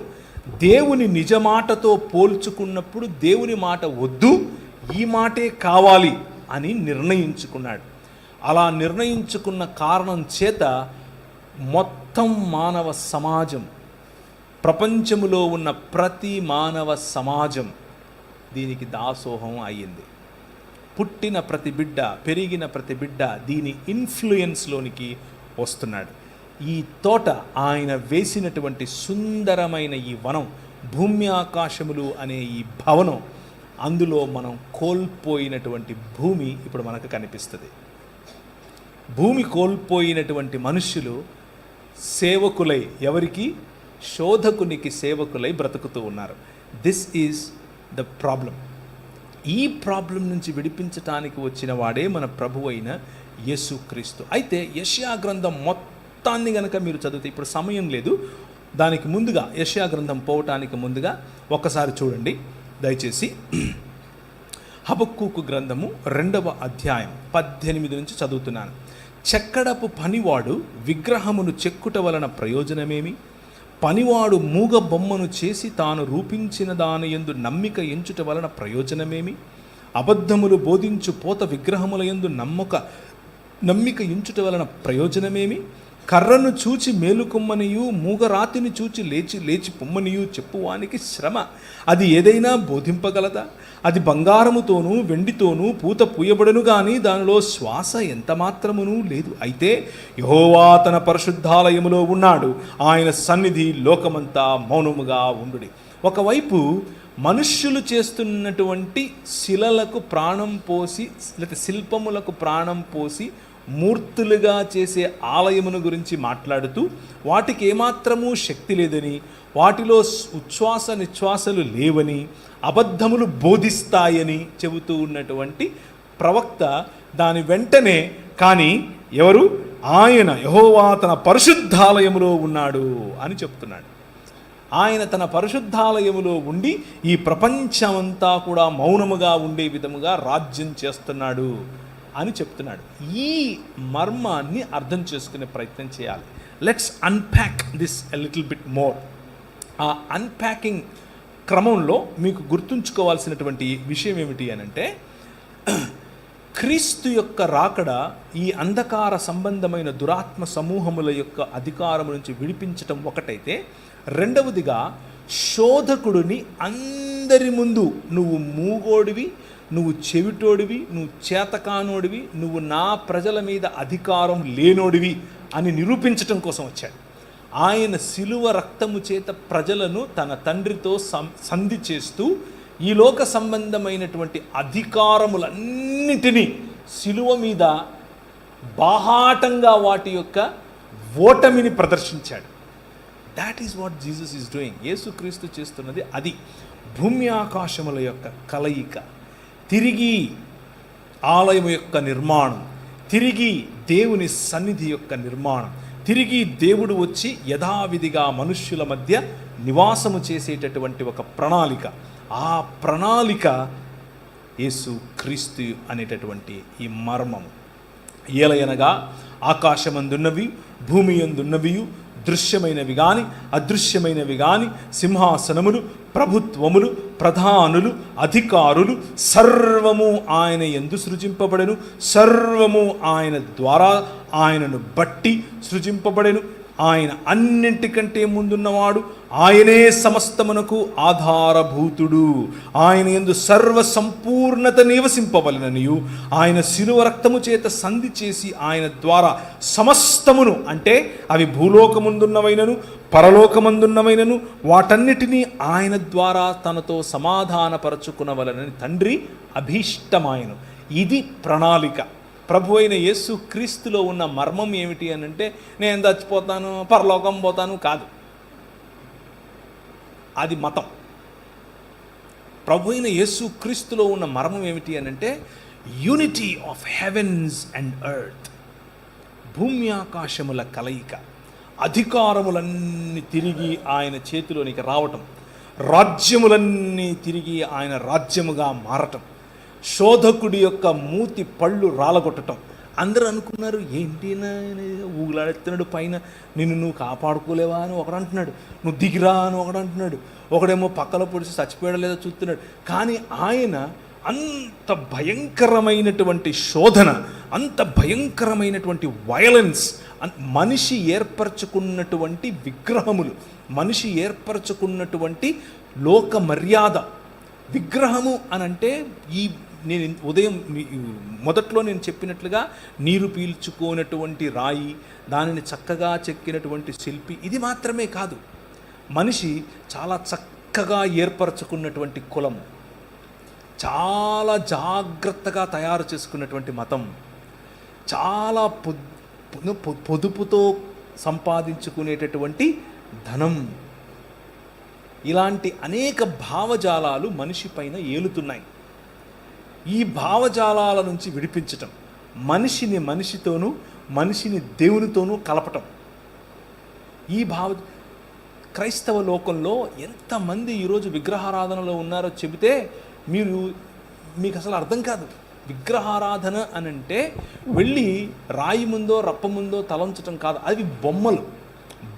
దేవుని నిజమాటతో పోల్చుకున్నప్పుడు దేవుని మాట వద్దు, ఈ మాటే కావాలి అని నిర్ణయించుకున్నాడు. అలా నిర్ణయించుకున్న కారణం చేత మొత్తం మానవ సమాజం, ప్రపంచములో ఉన్న ప్రతి మానవ సమాజం దీనికి దాసోహం అయ్యింది. పుట్టిన ప్రతి బిడ్డ, పెరిగిన ప్రతి బిడ్డ దీని ఇన్ఫ్లుయెన్స్లోనికి వస్తున్నాడు. ఈ తోట, ఆయన వేసినటువంటి సుందరమైన ఈ వనం, భూమి ఆకాశములు అనే ఈ భవనం, అందులో మనం కోల్పోయినటువంటి భూమి ఇప్పుడు మనకు కనిపిస్తుంది. భూమి కోల్పోయినటువంటి మనుష్యులు సేవకులై, ఎవరికి? శోధకునికి సేవకులై బ్రతుకుతూ ఉన్నారు. This is the problem. ఈ ప్రాబ్లం నుంచి విడిపించటానికి వచ్చిన వాడే మన ప్రభు అయిన యేసుక్రీస్తు. అయితే యెషయా గ్రంథం మొత్తాన్ని గనక మీరు చదివితే, ఇప్పుడు సమయం లేదు, దానికి ముందుగా యెషయా గ్రంథం పోవటానికి ముందుగా ఒక్కసారి చూడండి దయచేసి. హబక్కూకు గ్రంథము 2వ అధ్యాయం 18 నుంచి చదువుతున్నాను. చెక్కడపు పనివాడు విగ్రహమును చెక్కుట వలన ప్రయోజనమేమి? పనివాడు మూగ బొమ్మను చేసి తాను రూపించిన దాని యందు నమ్మిక ఎంచుట వలన ప్రయోజనమేమి? అబద్ధములు బోధించు పోత విగ్రహముల యందు నమ్మిక ఎంచుట వలన ప్రయోజనమేమి? కర్రను చూచి మేలుకొమ్మనియు మూగరాతిని చూచి లేచి పొమ్మనియు చెప్పువానికి శ్రమ. అది ఏదైనా బోధింపగలదా? అది బంగారముతోనూ వెండితోనూ పూత పూయబడును గాని దానిలో శ్వాస ఎంత మాత్రమునూ లేదు. అయితే యెహోవా తన పరిశుద్ధాలయములో ఉన్నాడు, ఆయన సన్నిధి లోకమంతా మౌనముగా ఉండుడి. ఒకవైపు మనుష్యులు చేస్తున్నటువంటి శిలలకు ప్రాణం పోసి లేకపోతే శిల్పములకు ప్రాణం పోసి మూర్తులుగా చేసే ఆలయమును గురించి మాట్లాడుతూ వాటికి ఏమాత్రమూ శక్తి లేదని, వాటిలో ఉచ్ఛ్వాస నిశ్వాసలు లేవని, అబద్ధములు బోధిస్తాయని చెబుతూ ఉన్నటువంటి ప్రవక్త దాని వెంటనే కానీ ఎవరు? ఆయన యెహోవా తన పరిశుద్ధాలయములో ఉన్నాడు అని చెప్తున్నాడు. ఆయన తన పరిశుద్ధాలయములో ఉండి ఈ ప్రపంచమంతా కూడా మౌనముగా ఉండే విధముగా రాజ్యం చేస్తున్నాడు అని చెప్తున్నాడు. ఈ మర్మాన్ని అర్థం చేసుకునే ప్రయత్నం చేయాలి. Let's unpack this a little bit more. ఆ అన్ప్యాకింగ్ క్రమంలో మీకు గుర్తుంచుకోవాల్సినటువంటి విషయం ఏమిటి అనంటే, క్రీస్తు యొక్క రాకడ ఈ అంధకార సంబంధమైన దురాత్మ సమూహముల యొక్క అధికారం నుంచి విడిపించటం ఒకటైతే, రెండవదిగా శోధకుడిని అందరి ముందు నువ్వు మూగోడివి, నువ్వు చెవిటోడివి, నువ్వు చేతకానోడివి, నువ్వు నా ప్రజల మీద అధికారం లేనోడివి అని నిరూపించటం కోసం వచ్చాడు. ఆయన శిలువ రక్తము చేత ప్రజలను తన తండ్రితో సంధి చేస్తూ ఈ లోక సంబంధమైనటువంటి అధికారములన్నిటినీ శిలువ మీద బాహాటంగా వాటి యొక్క ఓటమిని ప్రదర్శించాడు. That is what Jesus is doing. యేసుక్రీస్తు చేస్తున్నది అది. భూమి ఆకాశముల యొక్క కలయిక, తిరిగి ఆలయం యొక్క నిర్మాణం, తిరిగి దేవుని సన్నిధి యొక్క నిర్మాణం, తిరిగి దేవుడు వచ్చి యథావిధిగా మనుష్యుల మధ్య నివాసము చేసేటటువంటి ఒక ప్రణాళిక. ఆ ప్రణాళిక యేసు క్రీస్తు అనేటటువంటి ఈ మర్మం. ఏలయనగా ఆకాశమందున్నవి భూమి యందున్నవి దృశ్యమైనవి కానీ అదృశ్యమైనవి కానీ, సింహాసనములు, ప్రభుత్వములు, ప్రధానులు, అధికారులు సర్వము ఆయన యందు సృజింపబడెను. సర్వము ఆయన ద్వారా, ఆయనను బట్టి సృజింపబడెను. ఆయన అన్నింటికంటే ముందున్నవాడు, ఆయనే సమస్తమునకు ఆధారభూతుడు. ఆయన యందు సర్వ సంపూర్ణత నివసింపవలెననియు ఆయన శిలువ రక్తము చేత సంధి చేసి ఆయన ద్వారా సమస్తమును, అంటే అవి భూలోకమందున్నవైనను పరలోకమందున్నవైనను వాటన్నిటినీ ఆయన ద్వారా తనతో సమాధానపరచుకునవలనని తండ్రి అభీష్టమాయను. ఇది ప్రణాళిక. ప్రభు అయిన యేసు క్రీస్తులో ఉన్న మర్మం ఏమిటి అని అంటే, నేను చచ్చిపోతాను పరలోకం పోతాను కాదు, అది మతం. ప్రభు అయిన యేసు క్రీస్తులో ఉన్న మర్మం ఏమిటి అని అంటే, unity of heavens and earth, భూమి ఆకాశముల కలయిక, అధికారములన్నీ తిరిగి ఆయన చేతిలోనికి రావటం, రాజ్యములన్నీ తిరిగి ఆయన రాజ్యముగా మారటం, శోధకుడి యొక్క మూతి పళ్ళు రాలగొట్టడం. అందరూ అనుకున్నారు, ఏంటి ఊగులాడెత్తున్నాడు పైన, నువ్వు కాపాడుకోలేవా అని ఒకడు అంటున్నాడు, నువ్వు దిగిరా అని ఒకడు అంటున్నాడు, ఒకడేమో పక్కలో పొడిచి చచ్చిపోయాడో లేదో చూస్తున్నాడు. కానీ ఆయన అంత భయంకరమైనటువంటి శోధన, అంత భయంకరమైనటువంటి వయలెన్స్, మనిషి ఏర్పరచుకున్నటువంటి విగ్రహములు, మనిషి ఏర్పరచుకున్నటువంటి లోక మర్యాద. విగ్రహము అనంటే నేను ఉదయం మొదట్లో నేను చెప్పినట్లుగా నీరు పీల్చుకోనటువంటి రాయి, దానిని చక్కగా చెక్కినటువంటి శిల్పి, ఇది మాత్రమే కాదు. మనిషి చాలా చక్కగా ఏర్పరచుకున్నటువంటి కులం, చాలా జాగ్రత్తగా తయారు చేసుకున్నటువంటి మతం, చాలా పొదుపుతో సంపాదించుకునేటటువంటి ధనం, ఇలాంటి అనేక భావజాలాలు మనిషి పైన ఏలుతున్నాయి. ఈ భావజాలాల నుంచి విడిపించటం, మనిషిని మనిషితోనూ మనిషిని దేవునితోనూ కలపటం. ఈ క్రైస్తవ లోకంలో ఎంతమంది ఈరోజు విగ్రహారాధనలో ఉన్నారో చెబితే మీరు మీకు అసలు అర్థం కాదు. విగ్రహారాధన అని అంటే వెళ్ళి రాయి ముందో రప్ప ముందో తలంచటం కాదు, అవి బొమ్మలు.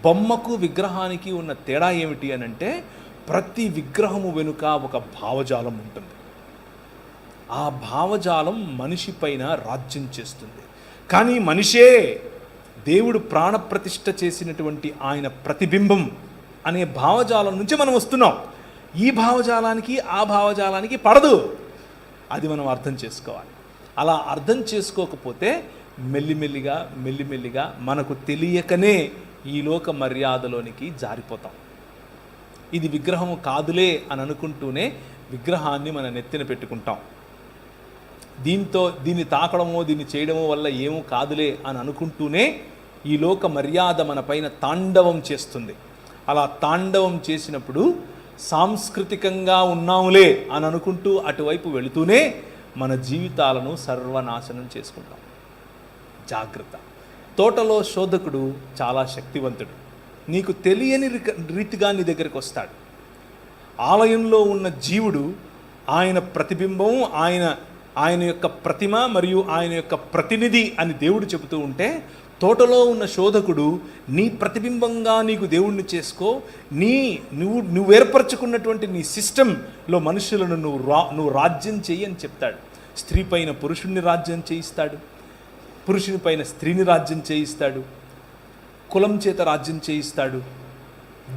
బొమ్మకు విగ్రహానికి ఉన్న తేడా ఏమిటి అని అంటే ప్రతి విగ్రహము వెనుక ఒక భావజాలం ఉంటుంది. ఆ భావజాలం మనిషి పైన రాజ్యం చేస్తుంది. కానీ మనిషే దేవుడు ప్రాణప్రతిష్ఠ చేసినటువంటి ఆయన ప్రతిబింబం అనే భావజాలం నుంచి మనం వస్తున్నాం. ఈ భావజాలానికి ఆ భావజాలానికి పడదు. అది మనం అర్థం చేసుకోవాలి. అలా అర్థం చేసుకోకపోతే మెల్లిమెల్లిగా మనకు తెలియకనే ఈ లోక మర్యాదలోనికి జారిపోతాం. ఇది విగ్రహము కాదులే అని అనుకుంటూనే విగ్రహాన్ని మన నెత్తిన పెట్టుకుంటాం. దీన్ని తాకడమో దీన్ని చేయడమో వల్ల ఏమో కాదులే అని అనుకుంటూనే ఈ లోక మర్యాద మన పైన తాండవం చేస్తుంది. అలా తాండవం చేసినప్పుడు సాంస్కృతికంగా ఉన్నాములే అని అనుకుంటూ అటువైపు వెళుతూనే మన జీవితాలను సర్వనాశనం చేసుకుంటాం. జాగ్రత్త. తోటలో శోధకుడు చాలా శక్తివంతుడు. నీకు తెలియని రీతిగా నీ దగ్గరికి వస్తాడు. ఆలయంలో ఉన్న జీవుడు ఆయన ప్రతిబింబం, ఆయన యొక్క ప్రతిమ మరియు ఆయన యొక్క ప్రతినిధి అని దేవుడు చెబుతూ ఉంటే, తోటలో ఉన్న శోధకుడు నీ ప్రతిబింబంగా నీకు దేవుణ్ణి చేసుకో, నువ్వు ఏర్పరచుకున్నటువంటి నీ సిస్టంలో మనుషులను నువ్వు రాజ్యం చెయ్యి అని చెప్తాడు. స్త్రీ పైన పురుషుణ్ణి రాజ్యం చేయిస్తాడు, పురుషుని పైన స్త్రీని రాజ్యం చేయిస్తాడు, కులం చేత రాజ్యం చేయిస్తాడు,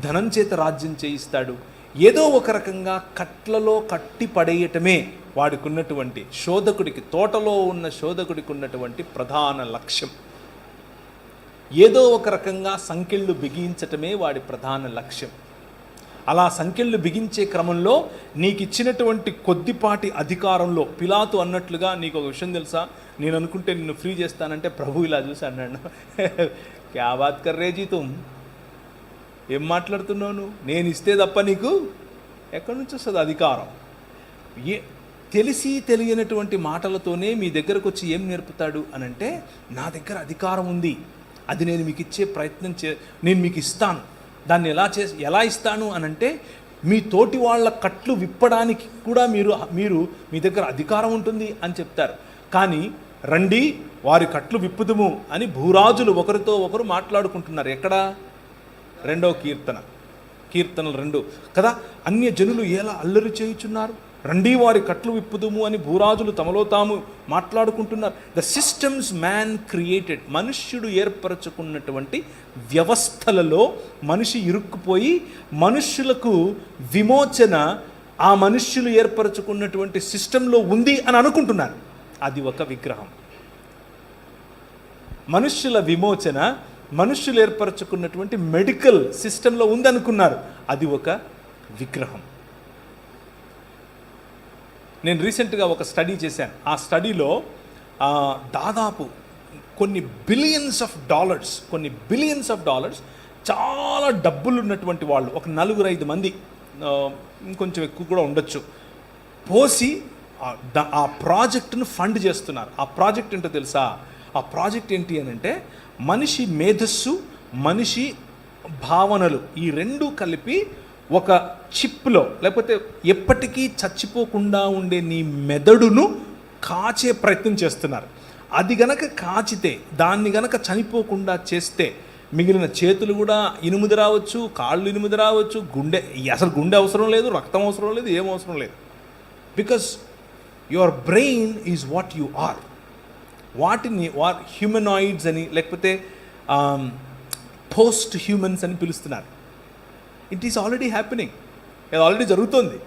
ధనం చేత రాజ్యం చేయిస్తాడు. ఏదో ఒక రకంగా కట్లలో కట్టి పడేయటమే వాడికి ఉన్నటువంటి శోధకుడికి, తోటలో ఉన్న శోధకుడికి ఉన్నటువంటి ప్రధాన లక్ష్యం. ఏదో ఒక రకంగా సంకెళ్ళు బిగించటమే వాడి ప్రధాన లక్ష్యం. అలా సంకెళ్ళు బిగించే క్రమంలో నీకు ఇచ్చినటువంటి కొద్దిపాటి అధికారంలో, పిలాతు అన్నట్లుగా, నీకు ఒక విషయం తెలుసా, నేను అనుకుంటే నిన్ను ఫ్రీ చేస్తానంటే ప్రభు ఇలా చూసి అన్నాడు, క్యా బాత్ కర్ రే జీ తుమ్, ఏం మాట్లాడుతున్నావు నువ్వు, నేను ఇస్తే తప్ప నీకు ఎక్కడి నుంచి వస్తుంది అధికారం. తెలిసి తెలియనటువంటి మాటలతోనే మీ దగ్గరకు వచ్చి ఏం నేర్పుతాడు అనంటే, నా దగ్గర అధికారం ఉంది, అది నేను మీకు ఇచ్చే ప్రయత్నం నేను మీకు ఇస్తాను. దాన్ని ఎలా ఇస్తాను అనంటే, మీ తోటి వాళ్ళ కట్లు విప్పడానికి కూడా మీరు మీ దగ్గర అధికారం ఉంటుంది అని చెప్తారు. కానీ రండి వారి కట్లు విప్పుదుము అని భూరాజులు ఒకరితో ఒకరు మాట్లాడుకుంటున్నారు. ఎక్కడ? 2వ కీర్తనలు 2 కదా. అన్య జనులు ఎలా అల్లరి చేయుచున్నారు, రండి వారి కట్లు విప్పుదుము అని భూరాజులు తమలో తాము మాట్లాడుకుంటున్నారు. ద సిస్టమ్స్ మ్యాన్ క్రియేటెడ్, మనుష్యుడు ఏర్పరచుకున్నటువంటి వ్యవస్థలలో మనిషి ఇరుక్కుపోయి మనుష్యులకు విమోచన ఆ మనుష్యులు ఏర్పరచుకున్నటువంటి సిస్టంలో ఉంది అని అనుకుంటున్నారు. అది ఒక విగ్రహం. మనుష్యుల విమోచన మనుష్యులు ఏర్పరచుకున్నటువంటి మెడికల్ సిస్టంలో ఉందనుకున్నారు. అది ఒక విగ్రహం. నేను రీసెంట్గా ఒక స్టడీ చేశాను. ఆ స్టడీలో దాదాపు కొన్ని బిలియన్స్ ఆఫ్ డాలర్స్ చాలా డబ్బులు ఉన్నటువంటి వాళ్ళు, ఒక 4-5 మంది, ఇంకొంచెం ఎక్కువ కూడా ఉండొచ్చు, పోసి ఆ ప్రాజెక్టును ఫండ్ చేస్తున్నారు. ఆ ప్రాజెక్ట్ ఏంటో తెలుసా? ఆ ప్రాజెక్ట్ ఏంటి అని అంటే, మనిషి మేధస్సు, మనిషి భావనలు ఈ 2 కలిపి ఒక చిప్లో, లేకపోతే ఎప్పటికీ చచ్చిపోకుండా ఉండే నీ మెదడును కాచే ప్రయత్నం చేస్తున్నారు. అది గనక కాచితే, దాన్ని గనక చనిపోకుండా చేస్తే, మిగిలిన చేతులు కూడా ఇనుముది రావచ్చు, కాళ్ళు ఇనుముది రావచ్చు, అసలు గుండె అవసరం లేదు, రక్తం అవసరం లేదు, ఏం అవసరం లేదు. Because your brain is what you are. వాటిని హ్యూమనాయిడ్స్ అని, లేకపోతే పోస్ట్ హ్యూమన్స్ అని పిలుస్తున్నారు. It is already happening. ఇది ఆల్రెడీ జరుగుతుంది.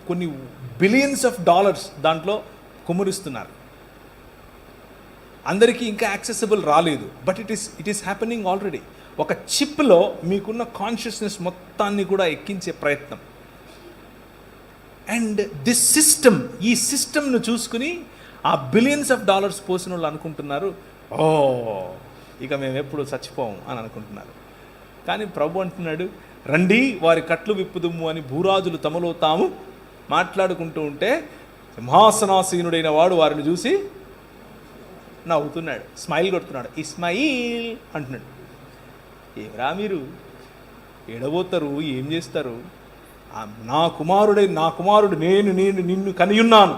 కొన్ని బిలియన్స్ ఆఫ్ డాలర్స్ దాంట్లో కుమ్మరిస్తున్నారు. అందరికీ ఇంకా యాక్సెసిబుల్ రాలేదు, but it is happening already. ఒక చిప్లో మీకున్న కాన్షియస్నెస్ మొత్తాన్ని కూడా ఎక్కించే ప్రయత్నం. అండ్ దిస్ సిస్టమ్, ఈ సిస్టమ్ను చూసుకుని ఆ బిలియన్స్ ఆఫ్ డాలర్స్ పోసిన వాళ్ళు అనుకుంటున్నారు, ఓ ఇక మేము ఎప్పుడు చచ్చిపోము అని అనుకుంటున్నారు. కానీ ప్రభు అంటున్నాడు, రండి వారి కట్లు విప్పుదుము అని భూరాజులు తమలో తాము మాట్లాడుకుంటూ ఉంటే, సింహాసనాసీనుడైన వాడు వారిని చూసి నవ్వుతున్నాడు, స్మైల్ కొడుతున్నాడు, ఇస్మాయిల్ అంటున్నాడు. ఏమరా మీరు, ఎడబోతారు, ఏం చేస్తారు, నా కుమారుడు నేను నిన్ను కనియున్నాను,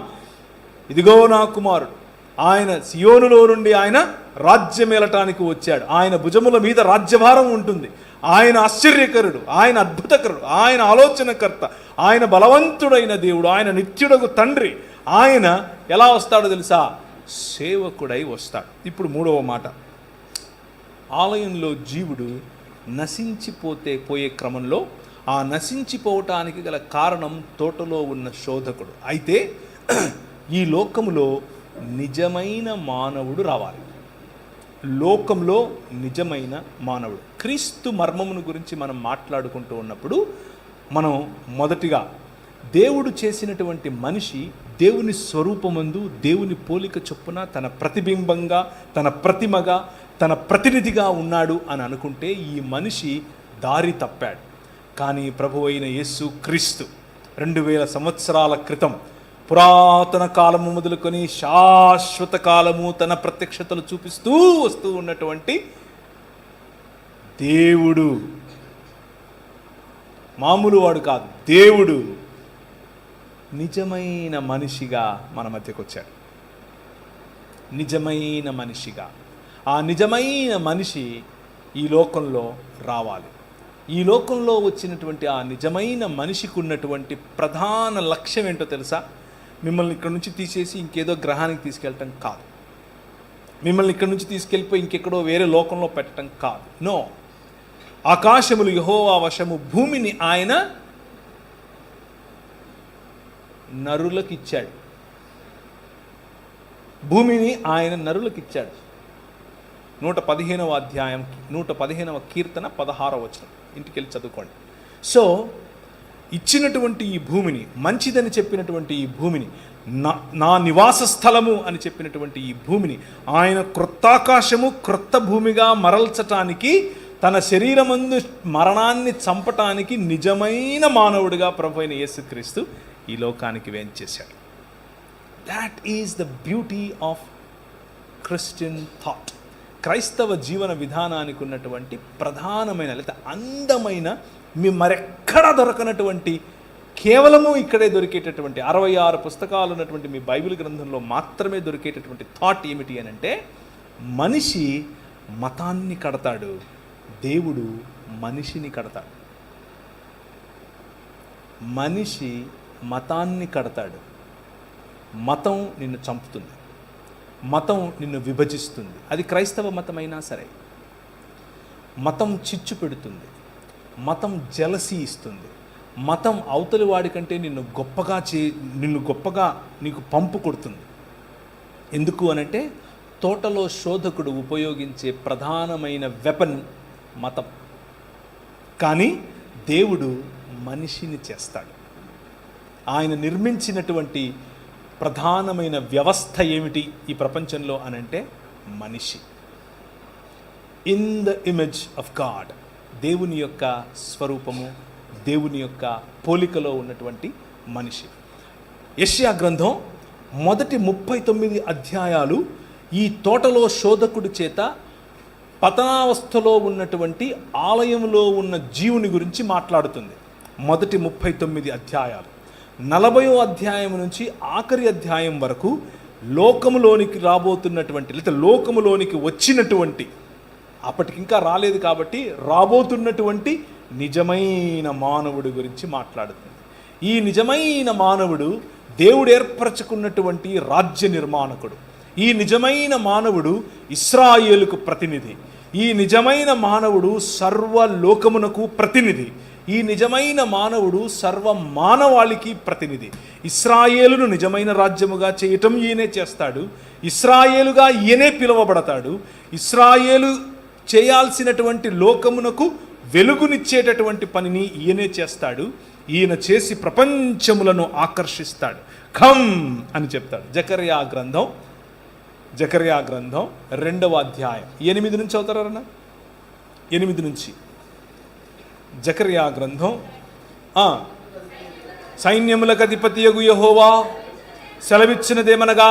ఇదిగో నా కుమారుడు, ఆయన సియోనులో నుండి ఆయన రాజ్యమేలటానికి వచ్చాడు, ఆయన భుజముల మీద రాజ్యభారం ఉంటుంది, ఆయన ఆశ్చర్యకరుడు, ఆయన అద్భుతకరుడు, ఆయన ఆలోచనకర్త, ఆయన బలవంతుడైన దేవుడు, ఆయన నిత్యుడగు తండ్రి, ఆయన ఎలా వస్తాడో తెలుసా? సేవకుడై వస్తాడు. ఇప్పుడు మూడవ మాట, ఆలయంలో జీవుడు పోయే క్రమంలో ఆ నశించిపోవటానికి గల కారణం తోటలో ఉన్న శోధకుడు. అయితే ఈ లోకములో నిజమైన మానవుడు రావాలి. లోకంలో నిజమైన మానవుడు, క్రీస్తు మర్మమును గురించి మనం మాట్లాడుకుంటూ ఉన్నప్పుడు మనం మొదటిగా దేవుడు చేసినటువంటి మనిషి దేవుని స్వరూపమందు దేవుని పోలిక చొప్పున తన ప్రతిబింబంగా, తన ప్రతిమగా, తన ప్రతినిధిగా ఉన్నాడు అని అనుకుంటే ఈ మనిషి దారి తప్పాడు. కానీ ప్రభు అయిన యేసు క్రీస్తు 2000 సంవత్సరాల క్రితం పురాతన కాలము మొదలుకొని శాశ్వత కాలము తన ప్రత్యక్షతలు చూపిస్తూ వస్తూ ఉన్నటువంటి దేవుడు, మామూలు వాడు కాదు, దేవుడు నిజమైన మనిషిగా మన మధ్యకు వచ్చాడు. నిజమైన మనిషిగా, ఆ నిజమైన మనిషి ఈ లోకంలో రావాలి. ఈ లోకంలో వచ్చినటువంటి ఆ నిజమైన మనిషికి ఉన్నటువంటి ప్రధాన లక్ష్యం ఏంటో తెలుసా? మిమ్మల్ని ఇక్కడ నుంచి తీసేసి ఇంకేదో గ్రహానికి తీసుకెళ్ళటం కాదు, మిమ్మల్ని ఇక్కడ నుంచి తీసుకెళ్ళిపోయి ఇంకెక్కడో వేరే లోకంలో పెట్టడం కాదు. నో, ఆకాశములు యెహోవా వశము, భూమిని ఆయన నరులకు ఇచ్చాడు. భూమిని ఆయన నరులకు ఇచ్చాడు. 115వ అధ్యాయం 115వ కీర్తన 16వ వచనం, ఇంటికి వెళ్ళి చదువుకోండి. సో ఇచ్చినటువంటి ఈ భూమిని, మంచిదని చెప్పినటువంటి ఈ భూమిని, నా నివాస స్థలము అని చెప్పినటువంటి ఈ భూమిని ఆయన క్రొత్తాకాశము క్రొత్త భూమిగా మరల్చటానికి, తన శరీరమందు మరణాన్ని చంపటానికి నిజమైన మానవుడిగా ప్రభు అయిన యేసుక్రీస్తు ఈ లోకానికి వేంచేశాడు. That is the beauty of Christian thought. క్రైస్తవ జీవన విధానానికి ఉన్నటువంటి ప్రధానమైన లేదా అందమైన, మీ మరెక్కడా దొరకనటువంటి, కేవలము ఇక్కడే దొరికేటటువంటి 66 పుస్తకాలు ఉన్నటువంటి మీ బైబిల్ గ్రంథంలో మాత్రమే దొరికేటటువంటి థాట్ ఏమిటి అని అంటే, మనిషి మతాన్ని కడతాడు, దేవుడు మనిషిని కడతాడు. మనిషి మతాన్ని కడతాడు. మతం నిన్ను చంపుతుంది, మతం నిన్ను విభజిస్తుంది. అది క్రైస్తవ మతమైనా సరే. మతం చిచ్చు పెడుతుంది, మతం జలసీ ఇస్తుంది, మతం అవతలి వాడికంటే నిన్ను గొప్పగా నీకు పంపు కొడుతుంది. ఎందుకు అనంటే, తోటలో శోధకుడు ఉపయోగించే ప్రధానమైన వెపన్ మతం. కానీ దేవుడు మనిషిని చేస్తాడు. ఆయన నిర్మించినటువంటి ప్రధానమైన వ్యవస్థ ఏమిటి ఈ ప్రపంచంలో అనంటే, మనిషి. In the image of God, దేవుని యొక్క స్వరూపము, దేవుని యొక్క పోలికలో ఉన్నటువంటి మనిషి. యెషయా గ్రంథం మొదటి 39 అధ్యాయాలు ఈ తోటలో శోధకుడి చేత పతనావస్థలో ఉన్నటువంటి ఆలయంలో ఉన్న జీవుని గురించి మాట్లాడుతుంది. మొదటి 39 అధ్యాయాలు. 40వ అధ్యాయం నుంచి ఆఖరి అధ్యాయం వరకు లోకములోనికి రాబోతున్నటువంటి, లేదా లోకములోనికి వచ్చినటువంటి, అప్పటికింకా రాలేదు కాబట్టి రాబోతున్నటువంటి నిజమైన మానవుడి గురించి మాట్లాడుతుంది. ఈ నిజమైన మానవుడు దేవుడు ఏర్పరచుకున్నటువంటి రాజ్య నిర్మాణకుడు. ఈ నిజమైన మానవుడు ఇశ్రాయేలుకు ప్రతినిధి. ఈ నిజమైన మానవుడు సర్వలోకమునకు ప్రతినిధి. ఈ నిజమైన మానవుడు సర్వ మానవాళికి ప్రతినిధి. ఇశ్రాయేలును నిజమైన రాజ్యముగా చేయటం ఈయనే చేస్తాడు. ఇశ్రాయేలుగా ఈయనే పిలువబడతాడు. ఇశ్రాయేలు చేయాల్సినటువంటి లోకమునకు వెలుగునిచ్చేటటువంటి పనిని ఈయనే చేస్తాడు. ఈయన చేసి ప్రపంచములను ఆకర్షిస్తాడు. ఖమ్ అని చెప్తాడు. జకర్యా గ్రంథం 2వ అధ్యాయం 8 నుంచి అవుతారన్న, 8 నుంచి. జకర్యా గ్రంథం, సైన్యములకు అధిపతియగు యెహోవా సెలవిచ్చినదేమనగా,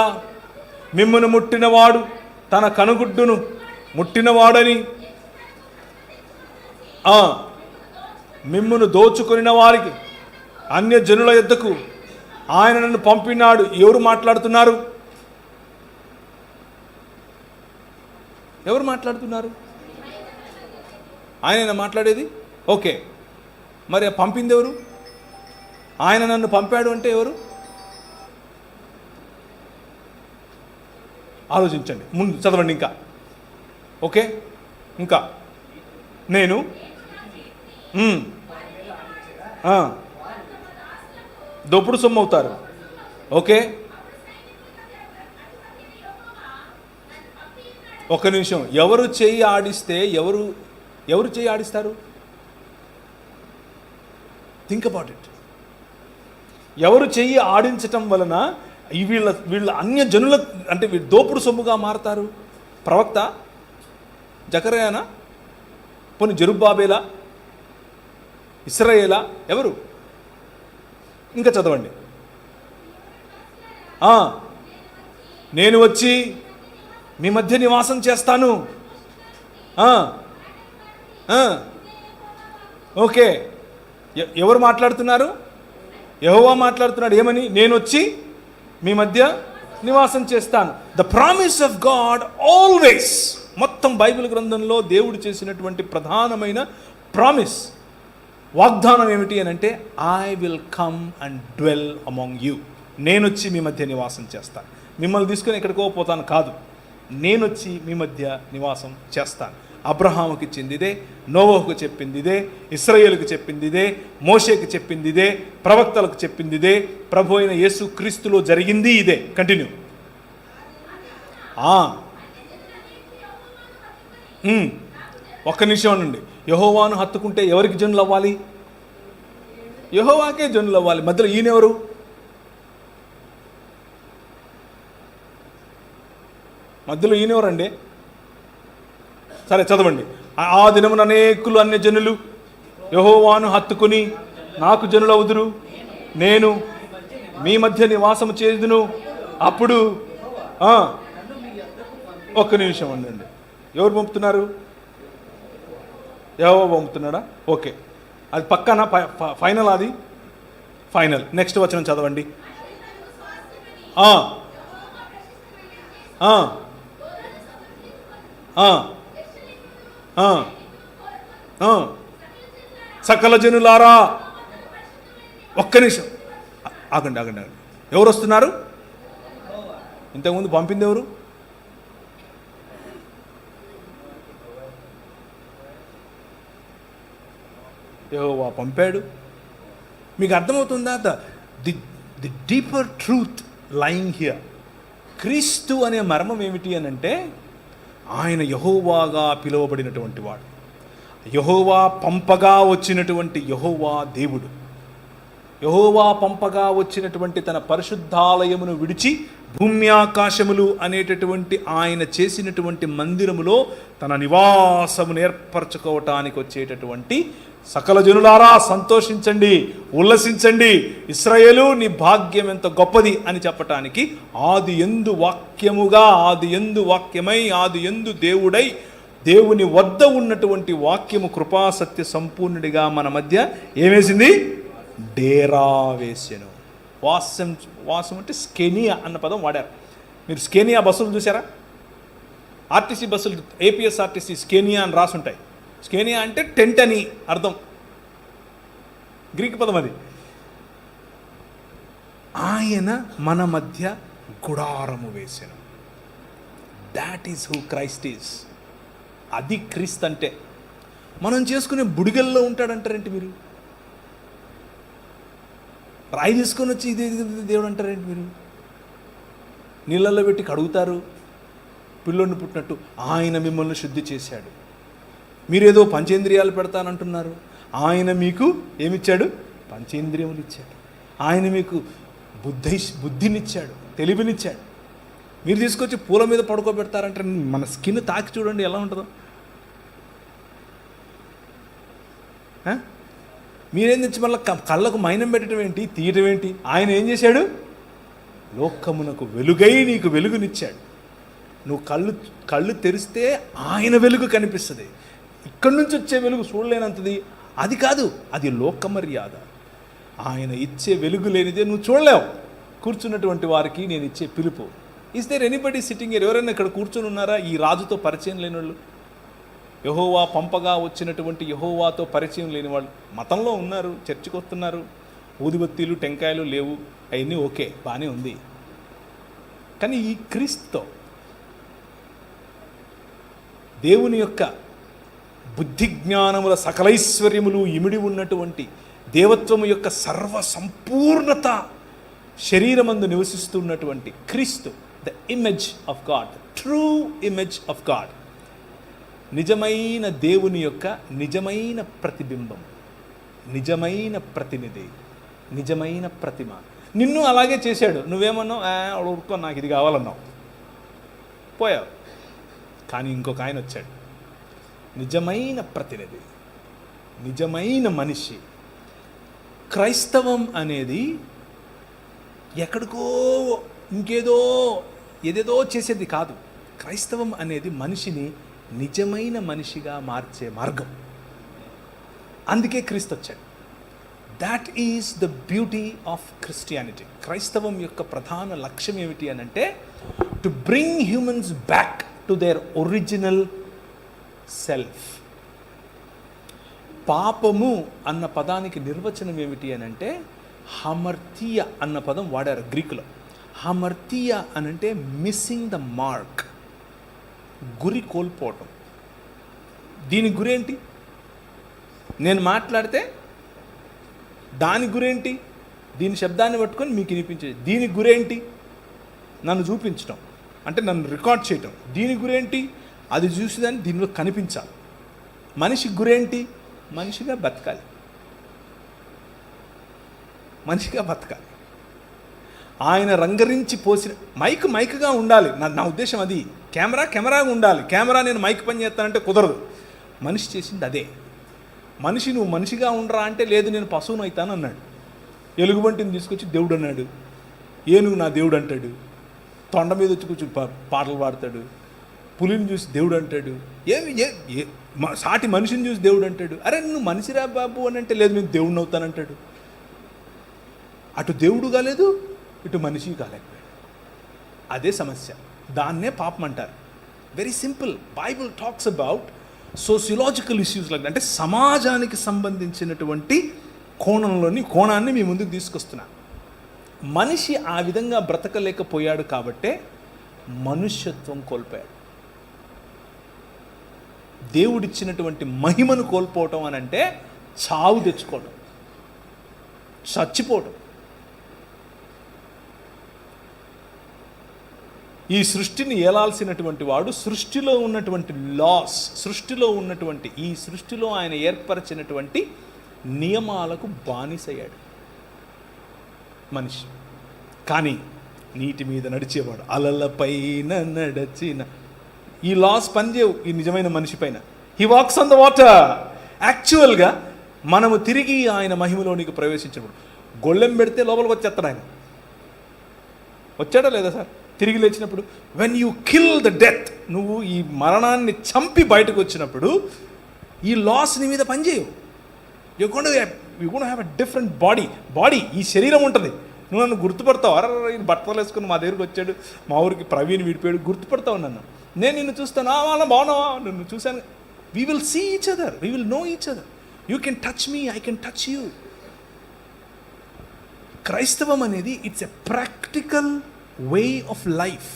మిమ్మును ముట్టినవాడు తన కనుగుడ్డును ముట్టినవాడని, మిమ్మును దోచుకొనిన వారికి అన్య జనుల యొద్దకు ఆయన నన్ను పంపినాడు. ఎవరు మాట్లాడుతున్నారు? ఎవరు మాట్లాడుతున్నారు? ఆయన మాట్లాడేది. ఓకే, మరి పంపింది ఎవరు? ఆయన నన్ను పంపాడు అంటే ఎవరు? ఆలోచించండి, ముందు చదవండి ఇంకా. ఓకే, ఇంకా నేను దోపుడు సొమ్ము అవుతారు. ఓకే, ఒక నిమిషం. ఎవరు చేయి ఆడిస్తే ఎవరు చేయి ఆడిస్తారు? Think about it. ఎవరు చెయ్యి ఆడించటం వలన వీళ్ళ అన్య జనుల అంటే వీళ్ళు దోపుడు సొమ్ముగా మారతారు? ప్రవక్త? జకర్యానా? పోనీ జెరుబ్బాబెలా? ఇశ్రాయేలా? ఎవరు? ఇంకా చదవండి. నేను వచ్చి మీ మధ్య నివాసం చేస్తాను. ఓకే, ఎవరు మాట్లాడుతున్నారు? యెహోవా మాట్లాడుతున్నాడు. ఏమని? నేను వచ్చి మీ మధ్య నివాసం చేస్తాను. The promise of God always. మొత్తం బైబిల్ గ్రంథంలో దేవుడు చేసినటువంటి ప్రధానమైన ప్రామిస్, వాగ్దానం ఏమిటి అని అంటే, I will come and dwell among you. నేను వచ్చి మీ మధ్య నివాసం చేస్తాను. మిమ్మల్ని తీసుకొని ఎక్కడికో పోతాను కాదు, నేను వచ్చి మీ మధ్య నివాసం చేస్తాను. అబ్రహాముకి ఇచ్చింది ఇదే, నోవహుకు చెప్పింది ఇదే, ఇశ్రాయేలుకు చెప్పింది ఇదే, మోషేకి చెప్పింది ఇదే, ప్రవక్తలకు చెప్పింది ఇదే, ప్రభు అయిన యేసు క్రీస్తులో జరిగింది ఇదే. కంటిన్యూ. ఒక్క నిమిషం నుండి. యెహోవాను హత్తుకుంటే ఎవరికి జనులు అవ్వాలి? యెహోవాకే జనులు అవ్వాలి. మధ్యలో ఈయనెవరు? మధ్యలో ఈయనెవరండి? సరే చదవండి. ఆ దినమున అనేకులు అన్య జనులు యెహోవాను హత్తుకుని నాకు జనులు అవుదురు, నేను మీ మధ్య నివాసము చేదును. అప్పుడు ఒక్క నిమిషం ఉండండి. ఎవరు పంపుతున్నారు? యెహోవా పంపుతున్నాడా? ఓకే, అది పక్కన ఫైనల్. అది ఫైనల్. నెక్స్ట్ వచనం చదవండి. సకల జనులారా. ఒక్క నిమిషం ఆగండి. ఎవరు వస్తున్నారు? ఇంతకుముందు పంపింది ఎవరు? యెహోవా పంపాడు. మీకు అర్థమవుతుందా? The deeper truth lying here. క్రీస్తు అనే మర్మం ఏమిటి అని అంటే, ఆయన యెహోవాగా పిలువబడినటువంటి వాడు, యెహోవా పంపగా వచ్చినటువంటి యెహోవా దేవుడు. యెహోవా పంపగా వచ్చినటువంటి తన పరిశుద్ధాలయమును విడిచి భూమి ఆకాశములు అనేటటువంటి ఆయన చేసినటువంటి మందిరములో తన నివాసమును ఏర్పరచుకోవటానికి వచ్చేటటువంటి సకల జనులారా సంతోషించండి, ఉల్లసించండి, ఇశ్రాయేలు నీ భాగ్యం ఎంత గొప్పది అని చెప్పటానికి ఆది యందు వాక్యముగా, ఆది యందు వాక్యమై, ఆది యందు దేవుడై, దేవుని వద్ద ఉన్నటువంటి వాక్యము కృపాసత్య సంపూర్ణుడిగా మన మధ్య ఏమేసింది? డేరా వేసెను. వాసం అంటే స్కెనియా అన్న పదం వాడారు. మీరు స్కెనియా బస్సులు చూసారా? ఆర్టీసీ బస్సులు, ఏపీఎస్ఆర్టీసీ స్కెనియా అని రాసుంటాయి. స్కెనియా అంటే టెంట్ అని అర్థం, గ్రీక్ పదం అది. ఆయన మన మధ్య గుడారము వేసెను. That is who Christ is. అది క్రీస్తు అంటే. మనం చేసుకునే బుడిగల్లో ఉంటాడంటారేంటి మీరు? రాయి తీసుకొని వచ్చి ఇది దేవుడు అంటారేంటి మీరు? నీళ్ళల్లో పెట్టి కడుగుతారు పిల్లోడిని పుట్టినట్టు. ఆయన మిమ్మల్ని శుద్ధి చేశాడు. మీరేదో పంచేంద్రియాలు పెడతానంటున్నారు. ఆయన మీకు ఏమిచ్చాడు? పంచేంద్రియములు ఇచ్చాడు. ఆయన మీకు బుద్ధినిచ్చాడు, తెలివినిచ్చాడు. మీరు తీసుకొచ్చి పూల మీద పడుకోబెడతారంటే మన స్కిన్ తాకి చూడండి ఎలా ఉంటుందో. మీరేం తెచ్చి మళ్ళీ కళ్ళకు మైనం పెట్టడం ఏంటి, తీయటం ఏంటి? ఆయన ఏం చేశాడు? లోకమునకు వెలుగై నీకు వెలుగునిచ్చాడు. నువ్వు కళ్ళు తెరిస్తే ఆయన వెలుగు కనిపిస్తుంది. ఇక్కడి నుంచి వచ్చే వెలుగు చూడలేనంతది అది కాదు, అది లోక మర్యాద. ఆయన ఇచ్చే వెలుగు లేనిదే నువ్వు చూడలేవు. కూర్చున్నటువంటి వారికి నేను ఇచ్చే పిలుపు. Is there anybody sitting here? ఎవరైనా ఇక్కడ కూర్చొని ఉన్నారా ఈ రాజుతో పరిచయం లేని వాళ్ళు? యెహోవా పంపగా వచ్చినటువంటి యెహోవాతో పరిచయం లేని వాళ్ళు మతంలో ఉన్నారు, చర్చికి వస్తున్నారు, ఊదిబత్తీలు టెంకాయలు లేవు, అవన్నీ ఓకే, బాగానే ఉంది. కానీ ఈ క్రీస్తుతో దేవుని యొక్క బుద్ధి జ్ఞానముల సకలైశ్వర్యములు ఇమిడి ఉన్నటువంటి దేవత్వము యొక్క సర్వ సంపూర్ణత శరీరమందు నివసిస్తున్నటువంటి క్రీస్తు, the image of God, true image of God, నిజమైన దేవుని యొక్క నిజమైన ప్రతిబింబం, నిజమైన ప్రతినిధి, నిజమైన ప్రతిమ. నిన్ను అలాగే చేశాడు. నువ్వేమన్నావు? ఊరుకో, నాకు ఇది కావాలన్నావు, పోయావు. కానీ ఇంకొక ఆయన వచ్చాడు, నిజమైన ప్రతినిధి, నిజమైన మనిషి. క్రైస్తవం అనేది ఎక్కడికో ఇంకేదో ఏదేదో చేసేది కాదు. క్రైస్తవం అనేది మనిషిని నిజమైన మనిషిగా మార్చే మార్గం. అందుకే క్రీస్తు వచ్చాడు. That is the beauty of Christianity. క్రైస్తవం యొక్క ప్రధాన లక్ష్యం ఏమిటి అని అంటే to bring humans back to their original self. పాపము అన్న పదానికి నిర్వచనం ఏమిటి అని అంటే హమర్తీయ అన్న పదం వాడారు గ్రీకులో. హమర్తీయ అనంటే మిస్సింగ్ ద మార్క్, గురి కోల్పోవటం. దీని గురేంటి? నేను మాట్లాడితే దాని గురేంటి? దీని శబ్దాన్ని పట్టుకొని మీకు వినిపించేది. దీని గురేంటి? నన్ను చూపించటం, అంటే నన్ను రికార్డ్ చేయటం. దీని గురేంటి? అది చూసేదాన్ని దీనిలో కనిపించాలి. మనిషి గురేంటి? మనిషిగా బతకాలి, మనిషిగా బతకాలి. ఆయన రంగరించి పోసిన మైక్గా ఉండాలి. నా ఉద్దేశం అది. కెమెరాగా ఉండాలి. కెమెరా నేను మైక్ పని చేస్తానంటే కుదరదు. మనిషి చేసింది అదే. మనిషి నువ్వు మనిషిగా ఉండరా అంటే లేదు నేను పశువును అవుతాను అన్నాడు. ఎలుగుబంటిని తీసుకొచ్చి దేవుడు అన్నాడు. ఏనుగు నా దేవుడు అంటాడు. తొండ మీద వచ్చి కూర్చొని పాటలు పాడతాడు. పులిని చూసి దేవుడు అంటాడు. సాటి మనిషిని చూసి దేవుడు అంటాడు. అరే నువ్వు మనిషిరా బాబు అని అంటే లేదు నేను దేవుడిని అవుతానంటాడు. అటు దేవుడు కాలేదు, ఇటు మనిషి కాలేకపోయాడు. అదే సమస్య. దాన్నే పాపం అంటారు. Very simple. Bible talks about sociological issues లాగా, అంటే సమాజానికి సంబంధించినటువంటి కోణాన్ని మీ ముందుకు తీసుకొస్తున్నా. మనిషి ఆ విధంగా బ్రతకలేకపోయాడు కాబట్టే మనుష్యత్వం కోల్పోయాడు. దేవుడిచ్చినటువంటి మహిమను కోల్పోవటం అని అంటే చావు తెచ్చుకోవటం, చచ్చిపోవటం. ఈ సృష్టిని ఏలాల్సినటువంటి వాడు సృష్టిలో ఉన్నటువంటి లాస్, సృష్టిలో ఉన్నటువంటి ఈ సృష్టిలో ఆయన ఏర్పరిచినటువంటి నియమాలకు బానిసయ్యాడు మనిషి. కానీ నీటి మీద నడిచేవాడు, అలలపైన నడిచిన ఈ లాస్ పనిచేయవు ఈ నిజమైన మనిషి పైన. He walks on the water. యాక్చువల్గా మనము తిరిగి ఆయన మహిమలోనికి ప్రవేశించినప్పుడు గొళ్ళెం పెడితే లోపలికి వచ్చేస్తాడు ఆయన. వచ్చాడా లేదా సార్? తిరిగి లేచినప్పుడు when you kill the death, నువ్వు ఈ మరణాన్ని చంపి బయటకు వచ్చినప్పుడు ఈ లాస్ నీ మీద పనిచేయవు. You gonna have a different body ఈ శరీరం ఉంటుంది. నువ్వు నన్ను గుర్తుపడతావు. ఈయన బట్టలు వేసుకుని మా దగ్గరికి వచ్చాడు, మా ఊరికి ప్రవీణ్ విడిపోయాడు, గుర్తుపడతావు నన్ను. నేను నిన్ను చూస్తాను, వాళ్ళ బాగున్నావా, నిన్ను చూశాను. We will see each other, we will know each other. You can touch me, I can touch you. క్రైస్తవం అనేది it's a practical way of life,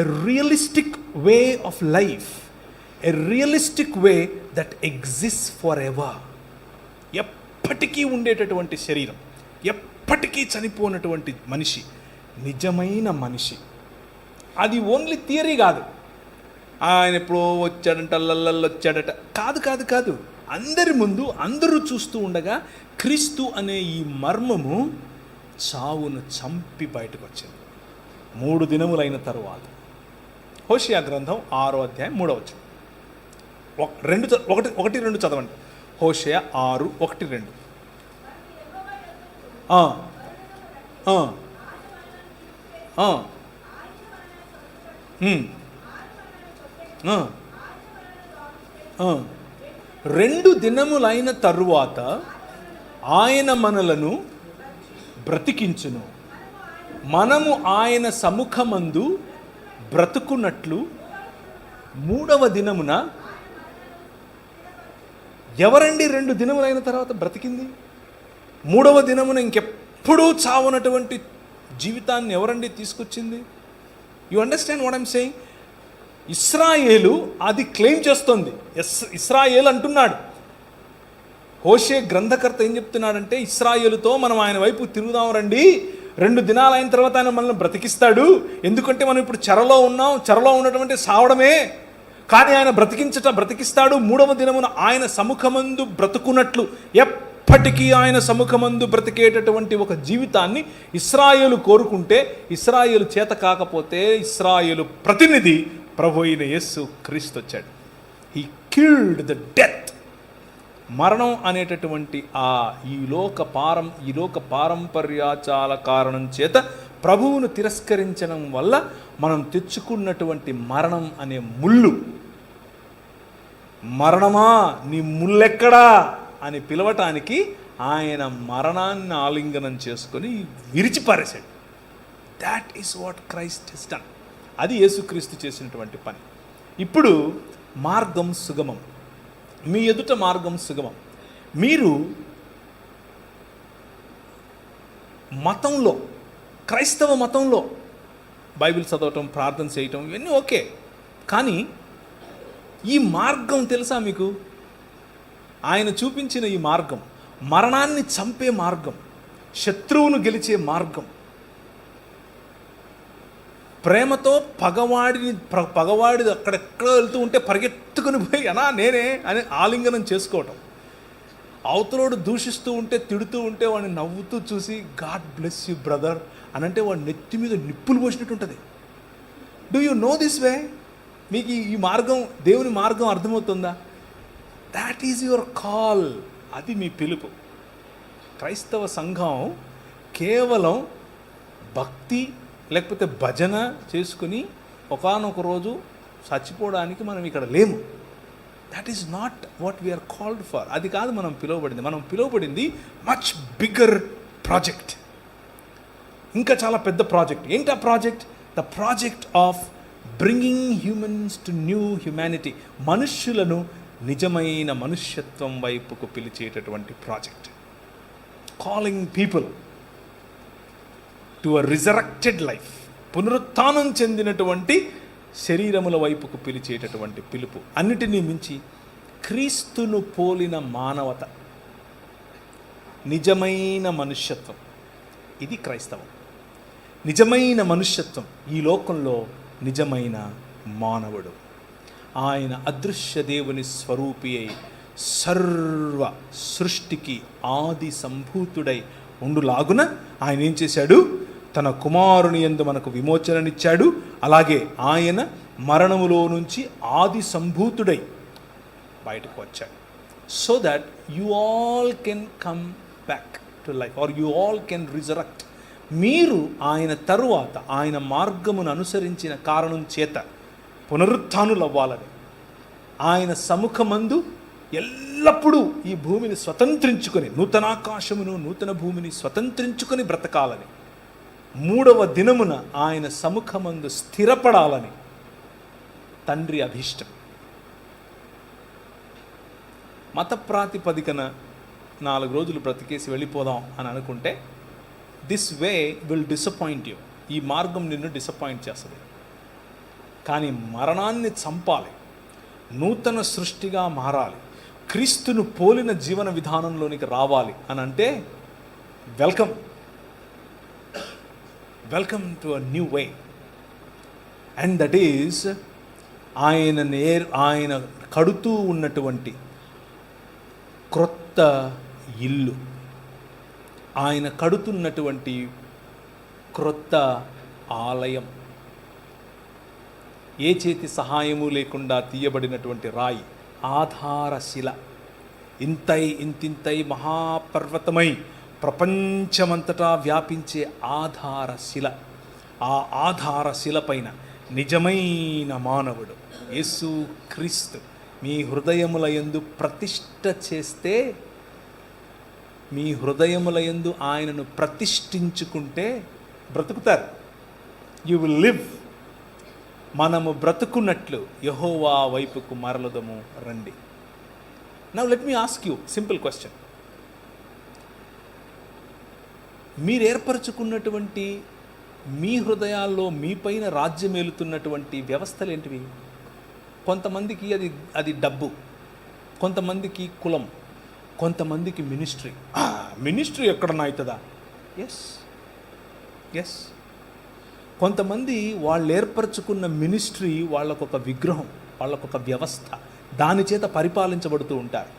a realistic way of life, a realistic way that exists forever. ఎప్పటికీ ఉండేటటువంటి శరీరం, ఎప్పటికీ చనిపోయినటువంటి మనిషి, నిజమైన మనిషి. అది ఓన్లీ థియరీ కాదు. ఆయన ఎప్పుడో వచ్చాడంట, వచ్చాడట, కాదు. అందరి ముందు అందరూ చూస్తూ ఉండగా క్రీస్తు అనే ఈ మర్మము చావును చంపి బయటకు వచ్చింది 3 దినములైన తరువాత. హోషేయ గ్రంథం 6వ అధ్యాయం 3వ వచనం. 1-2 చదవండి. హోషేయ 6:1-2. రెండు దినములైన తరువాత ఆయన మనలను బ్రతికించును, మనము ఆయన సముఖమందు బ్రతుకున్నట్లు మూడవ దినమున. ఎవరండి 2 దినములైన తర్వాత బ్రతికింది? మూడవ దినమున ఇంకెప్పుడూ చావనటువంటి జీవితాన్ని ఎవరండి తీసుకొచ్చింది? You understand what I'm saying? ఇశ్రాయేలు అది క్లెయిమ్ చేస్తోంది. ఇశ్రాయేలు అంటున్నాడు. హోషే గ్రంథకర్త ఏం చెప్తున్నాడంటే, ఇశ్రాయేలుతో మనం ఆయన వైపు తిరుగుదాం రండి, 2 దినాలు అయిన తర్వాత ఆయన మనల్ని బ్రతికిస్తాడు. ఎందుకంటే మనం ఇప్పుడు చెరలో ఉన్నాం, చెరలో ఉన్నటువంటి సావడమే, కానీ ఆయన బ్రతికిస్తాడు. మూడవ దినమున ఆయన సముఖమందు బ్రతుకున్నట్లు, ఎప్పటికీ ఆయన సముఖమందు బ్రతికేటటువంటి ఒక జీవితాన్ని ఇశ్రాయేలు కోరుకుంటే, ఇశ్రాయేలు చేత కాకపోతే ఇశ్రాయేలు ప్రతినిధి ప్రభు అయిన యేసు క్రీస్తు వచ్చాడు. He killed the death. మరణం అనేటటువంటి ఈ లోక పారంపర్యాచాల కారణం చేత ప్రభువును తిరస్కరించడం వల్ల మనం తెచ్చుకున్నటువంటి మరణం అనే ముళ్ళు, మరణమా నీ ముల్లెక్కడా అని పిలవటానికి ఆయన మరణాన్ని ఆలింగనం చేసుకొని విరిచిపారేశాడు. That is what Christ has done. అది యేసుక్రీస్తు చేసినటువంటి పని. ఇప్పుడు మార్గం సుగమం, మీ ఎదుట మార్గం సుగమం. మీరు మతంలో, క్రైస్తవ మతంలో బైబిల్ చదవటం, ప్రార్థన చేయటం ఇవన్నీ ఓకే, కానీ ఈ మార్గం తెలుసా మీకు? ఆయన చూపించిన ఈ మార్గం మరణాన్ని చంపే మార్గం, శత్రువును గెలిచే మార్గం, ప్రేమతో పగవాడి అక్కడెక్కడ వెళ్తూ ఉంటే పరిగెత్తుకుని పోయి అనా నేనే అని ఆలింగనం చేసుకోవటం, అవతలోడు దూషిస్తూ ఉంటే, తిడుతూ ఉంటే వాడిని నవ్వుతూ చూసి గాడ్ బ్లెస్ యూ బ్రదర్ అని అంటే వాడి నెత్తి మీద నిప్పులు పోసినట్టు ఉంటుంది. Do you know this way? మీకు ఈ మార్గం, దేవుని మార్గం అర్థమవుతుందా? That is your call. అది మీ పిలుపు. క్రైస్తవ సంఘం కేవలం భక్తి లేకపోతే భజన చేసుకుని ఒకానొక రోజు చచ్చిపోవడానికి మనం ఇక్కడ లేము. That is not what we're called for. అది కాదు మనం పిలువబడింది. మనం పిలువబడింది మచ్ బిగ్గర్ ప్రాజెక్ట్, ఇంకా చాలా పెద్ద ప్రాజెక్ట్. ఏంటి ఆ project? The project of bringing humans to new humanity. మనుష్యులను నిజమైన మనుష్యత్వం వైపుకు పిలిచేటటువంటి project. Calling people to a resurrected life. పునరుత్థానం చెందినటువంటి శరీరముల వైపుకు పిలిచేటటువంటి పిలుపు. అన్నిటినీ మించి క్రీస్తును పోలిన మానవత, నిజమైన మనుష్యత్వం. ఇది క్రైస్తవం. నిజమైన మనుష్యత్వం, ఈ లోకంలో నిజమైన మానవుడు. ఆయన అదృశ్య దేవుని స్వరూపి అయి సర్వ సృష్టికి ఆది సంభూతుడై ఉండులాగున ఆయన ఏం చేశాడు? తన కుమారుని యందు మనకు విమోచననిచ్చాడు. అలాగే ఆయన మరణములో నుంచి ఆది సంభూతుడై బయటకు వచ్చాడు. So that you all can come back to life or you all can resurrect. మీరు ఆయన తరువాత ఆయన మార్గమును అనుసరించిన కారణం చేత పునరుత్థానులు అవ్వాలని, ఆయన సముఖమందు ఎల్లప్పుడూ ఈ భూమిని స్వతంత్రించుకొని, నూతనాకాశమును నూతన భూమిని స్వతంత్రించుకొని బ్రతకాలని, మూడవ దినమున ఆయన సముఖమందు స్థిరపడాలని తండ్రి అభీష్టం. మత ప్రాతిపదికన 4 రోజులు బ్రతికేసి వెళ్ళిపోదాం అని అనుకుంటే this way will disappoint you. ఈ మార్గం నిన్ను డిసప్పాయింట్ చేస్తుంది. కానీ మరణాన్ని చంపాలి, నూతన సృష్టిగా మారాలి, క్రీస్తును పోలిన జీవన విధానంలోనికి రావాలి అని అంటే welcome to a new way. And that is ఆయన కడుతూ ఉన్నటువంటి క్రొత్త ఇల్లు, ఆయన కడుతున్నటువంటి క్రొత్త ఆలయం, ఏ చేతి సహాయము లేకుండా తీయబడినటువంటి రాయి, ఆధారశిల, ఇంతింతై మహాపర్వతమై ప్రపంచమంతటా వ్యాపించే ఆధారశిల. ఆ ఆధారశిల పైన నిజమైన మానవుడు యేసు క్రీస్తు మీ హృదయముల యందు ప్రతిష్ఠ చేస్తే మీ హృదయముల యందు ఆయనను ప్రతిష్ఠించుకుంటే బ్రతుకుతారు. You will live. మనము బ్రతుకున్నట్లు యెహోవా వైపుకు మరలదము రండి. Now let me ask you simple question. మీరు ఏర్పరచుకున్నటువంటి మీ హృదయాల్లో మీ పైన రాజ్యం ఏలుతున్నటువంటి వ్యవస్థలు ఏంటివి? కొంతమందికి అది డబ్బు, కొంతమందికి కులం, కొంతమందికి మినిస్ట్రీ. మినిస్ట్రీ ఎక్కడన్నా అవుతుందా? ఎస్. కొంతమంది వాళ్ళు ఏర్పరచుకున్న మినిస్ట్రీ వాళ్ళకొక విగ్రహం, వాళ్ళకొక వ్యవస్థ, దాని చేత పరిపాలించబడుతూ ఉంటారు.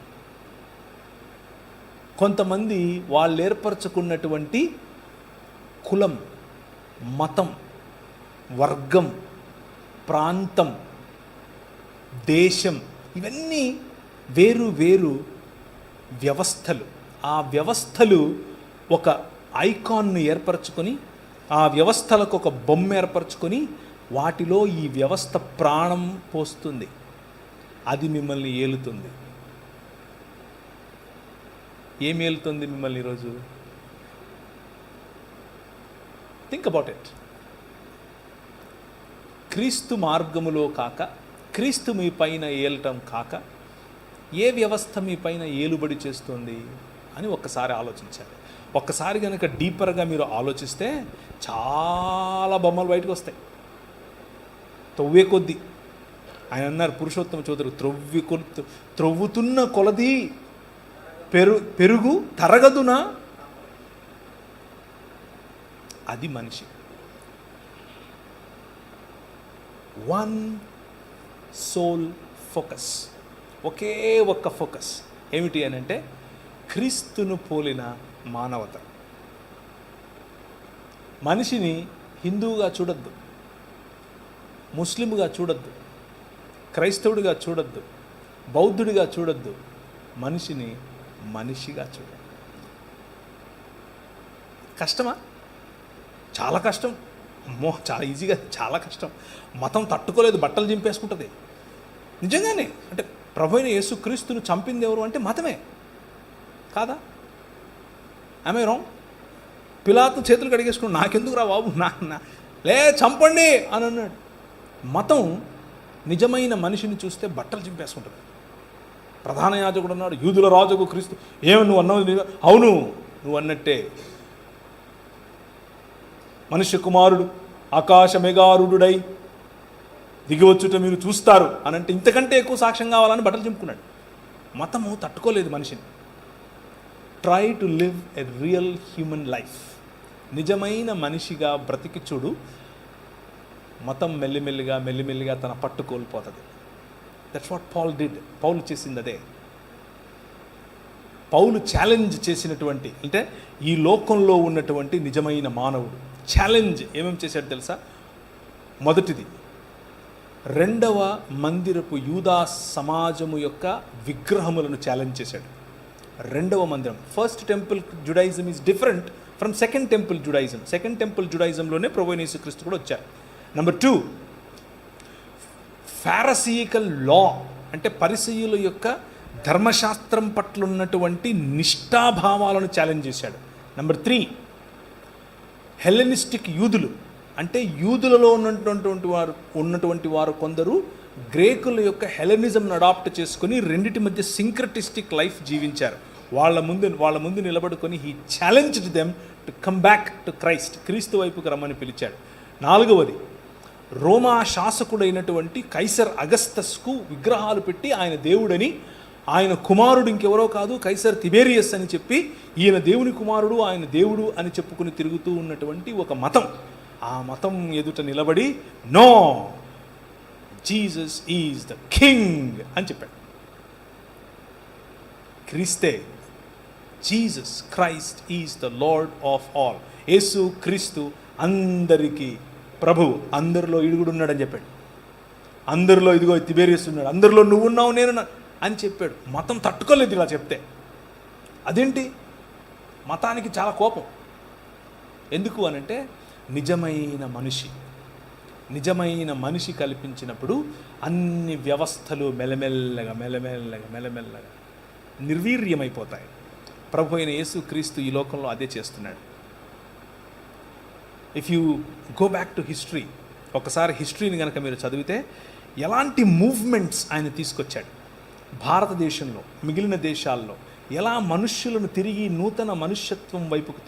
కొంతమంది వాళ్ళు ఏర్పరచుకున్నటువంటి కులం, మతం, వర్గం, ప్రాంతం, దేశం, ఇవన్నీ వేరు వేరు వ్యవస్థలు. ఆ వ్యవస్థలు ఒక ఐకాన్ను ఏర్పరచుకొని, ఆ వ్యవస్థలకు ఒక బొమ్మ ఏర్పరచుకొని, వాటిలో ఈ వ్యవస్థ ప్రాణం పోస్తుంది. అది మిమ్మల్ని ఏలుతుంది. ఏం ఏలుతుంది మిమ్మల్ని ఈరోజు? Think about it. క్రీస్తు మార్గములో కాక, క్రీస్తు మీ పైన ఏలటం కాక, ఏ వ్యవస్థ మీ పైన ఏలుబడి చేస్తుంది అని ఒక్కసారి ఆలోచించాలి. ఒక్కసారి కనుక డీపర్గా మీరు ఆలోచిస్తే చాలా బొమ్మలు బయటకు వస్తాయి. తవ్వే కొద్దీ ఆయన అన్నారు, పురుషోత్తమ చౌదరి, త్రవ్వుతున్న కొలది పెరుగు తరగదునా. అది మనిషి. వన్ సోల్ ఫోకస్, ఒకే ఒక్క ఫోకస్. ఏమిటి అని అంటే క్రీస్తును పోలిన మానవత. మనిషిని హిందువుగా చూడొద్దు, ముస్లింగా చూడొద్దు, క్రైస్తవుడిగా చూడొద్దు, బౌద్ధుడిగా చూడొద్దు. మనిషిని మనిషిగా చూడండి. కష్టమా? చాలా కష్టం. అమ్మో, చాలా ఈజీగా, చాలా కష్టం. మతం తట్టుకోలేదు, బట్టలు చింపేసుకుంటుంది. నిజంగానే. అంటే ప్రభు అయిన యేసుక్రీస్తును చంపింది ఎవరు అంటే మతమే కాదా? ఆమె రాంగ్? పిలాతు చేతులు కడిగేసుకుని నాకెందుకు రా బాబు, లే చంపండి అని అన్నాడు. మతం నిజమైన మనిషిని చూస్తే బట్టలు చింపేసుకుంటుంది. ప్రధాన యాజకుడు అన్నాడు, యూదుల రాజుకు క్రీస్తు. ఏమి నువ్వు అన్నావు? అవును, నువ్వు అన్నట్టే. మనుష్య కుమారుడు ఆకాశ మెగారుడై దిగివచ్చుట మీరు చూస్తారు అని అంటే ఇంతకంటే ఎక్కువ సాక్ష్యం కావాలని బట్టలు చింపుకున్నాడు. మతము తట్టుకోలేదు మనిషిని. Try to live a real human life. నిజమైన మనిషిగా బ్రతికి చూడు. మతం మెల్లిమెల్లిగా తన పట్టు కోల్పోతుంది. That's what Paul did. పౌలు చేసింది అదే. పౌలు ఛాలెంజ్ చేసినటువంటి, అంటే ఈ లోకంలో ఉన్నటువంటి నిజమైన మానవుడు ఛాలెంజ్ ఏమేమి చేశాడు తెలుసా? మొదటిది, రెండవ మందిరపు యూదా సమాజము యొక్క విగ్రహములను ఛాలెంజ్ చేశాడు. రెండవ మందిరం, first temple Judaism is different from second temple Judaism. Second temple జుడాయిజంలోనే ప్రభువైన యేసుక్రీస్తు కూడా వచ్చారు. నెంబర్ 2, ఫారసీకల్ లా, అంటే పరిసయ్యుల యొక్క ధర్మశాస్త్రం పట్ల ఉన్నటువంటి నిష్ఠాభావాలను ఛాలెంజ్ చేశాడు. నెంబర్ 3, హెల్లెనిస్టిక్ యూదులు, అంటే యూదులలో ఉన్నటువంటి వారు కొందరు గ్రేకుల యొక్క హెలెనిజంను అడాప్ట్ చేసుకుని రెండిటి మధ్య సింక్రటిస్టిక్ లైఫ్ జీవించారు. వాళ్ళ ముందు నిలబడుకొని he challenged them to come back to Christ. క్రీస్తు వైపుకు రమ్మని పిలిచాడు. 4వది, రోమా శాసకుడైనటువంటి కైసర్ అగస్తస్కు విగ్రహాలు పెట్టి ఆయన దేవుడని, ఆయన కుమారుడు ఇంకెవరో కాదు కైసర్ తిబేరియస్ అని చెప్పి, ఈయన దేవుని కుమారుడు, ఆయన దేవుడు అని చెప్పుకుని తిరుగుతూ ఉన్నటువంటి ఒక మతం. ఆ మతం ఎదుట నిలబడి no, Jesus is the king అని చెప్పాడు. క్రీస్తే, Jesus Christ is the lord of all. యేసు క్రీస్తు అందరికీ ప్రభువు, అందరిలో ఇడుగుడు ఉన్నాడని చెప్పాడు. అందరిలో ఇదిగో తిబేరియస్ ఉన్నాడు, అందరిలో నువ్వు ఉన్నావు నేను అని చెప్పాడు. మతం తట్టుకోలేదు ఇలా చెప్తే. అదేంటి? మతానికి చాలా కోపం. ఎందుకు అనంటే నిజమైన మనిషి కల్పించినప్పుడు అన్ని వ్యవస్థలు మెల్లమెల్లగా నిర్వీర్యమైపోతాయి. ప్రభు అయిన యేసుక్రీస్తు ఈ లోకంలో అదే చేస్తున్నాడు. If you go back to history, ఒకసారి హిస్టరీని కనుక మీరు చదివితే ఎలాంటి మూవ్మెంట్స్ ఆయన తీసుకొచ్చాడు భారతదేశంలో, మిగిలిన దేశాల్లో ఎలా మనుష్యులను తిరిగి నూతన మనుష్యత్వం వైపుకు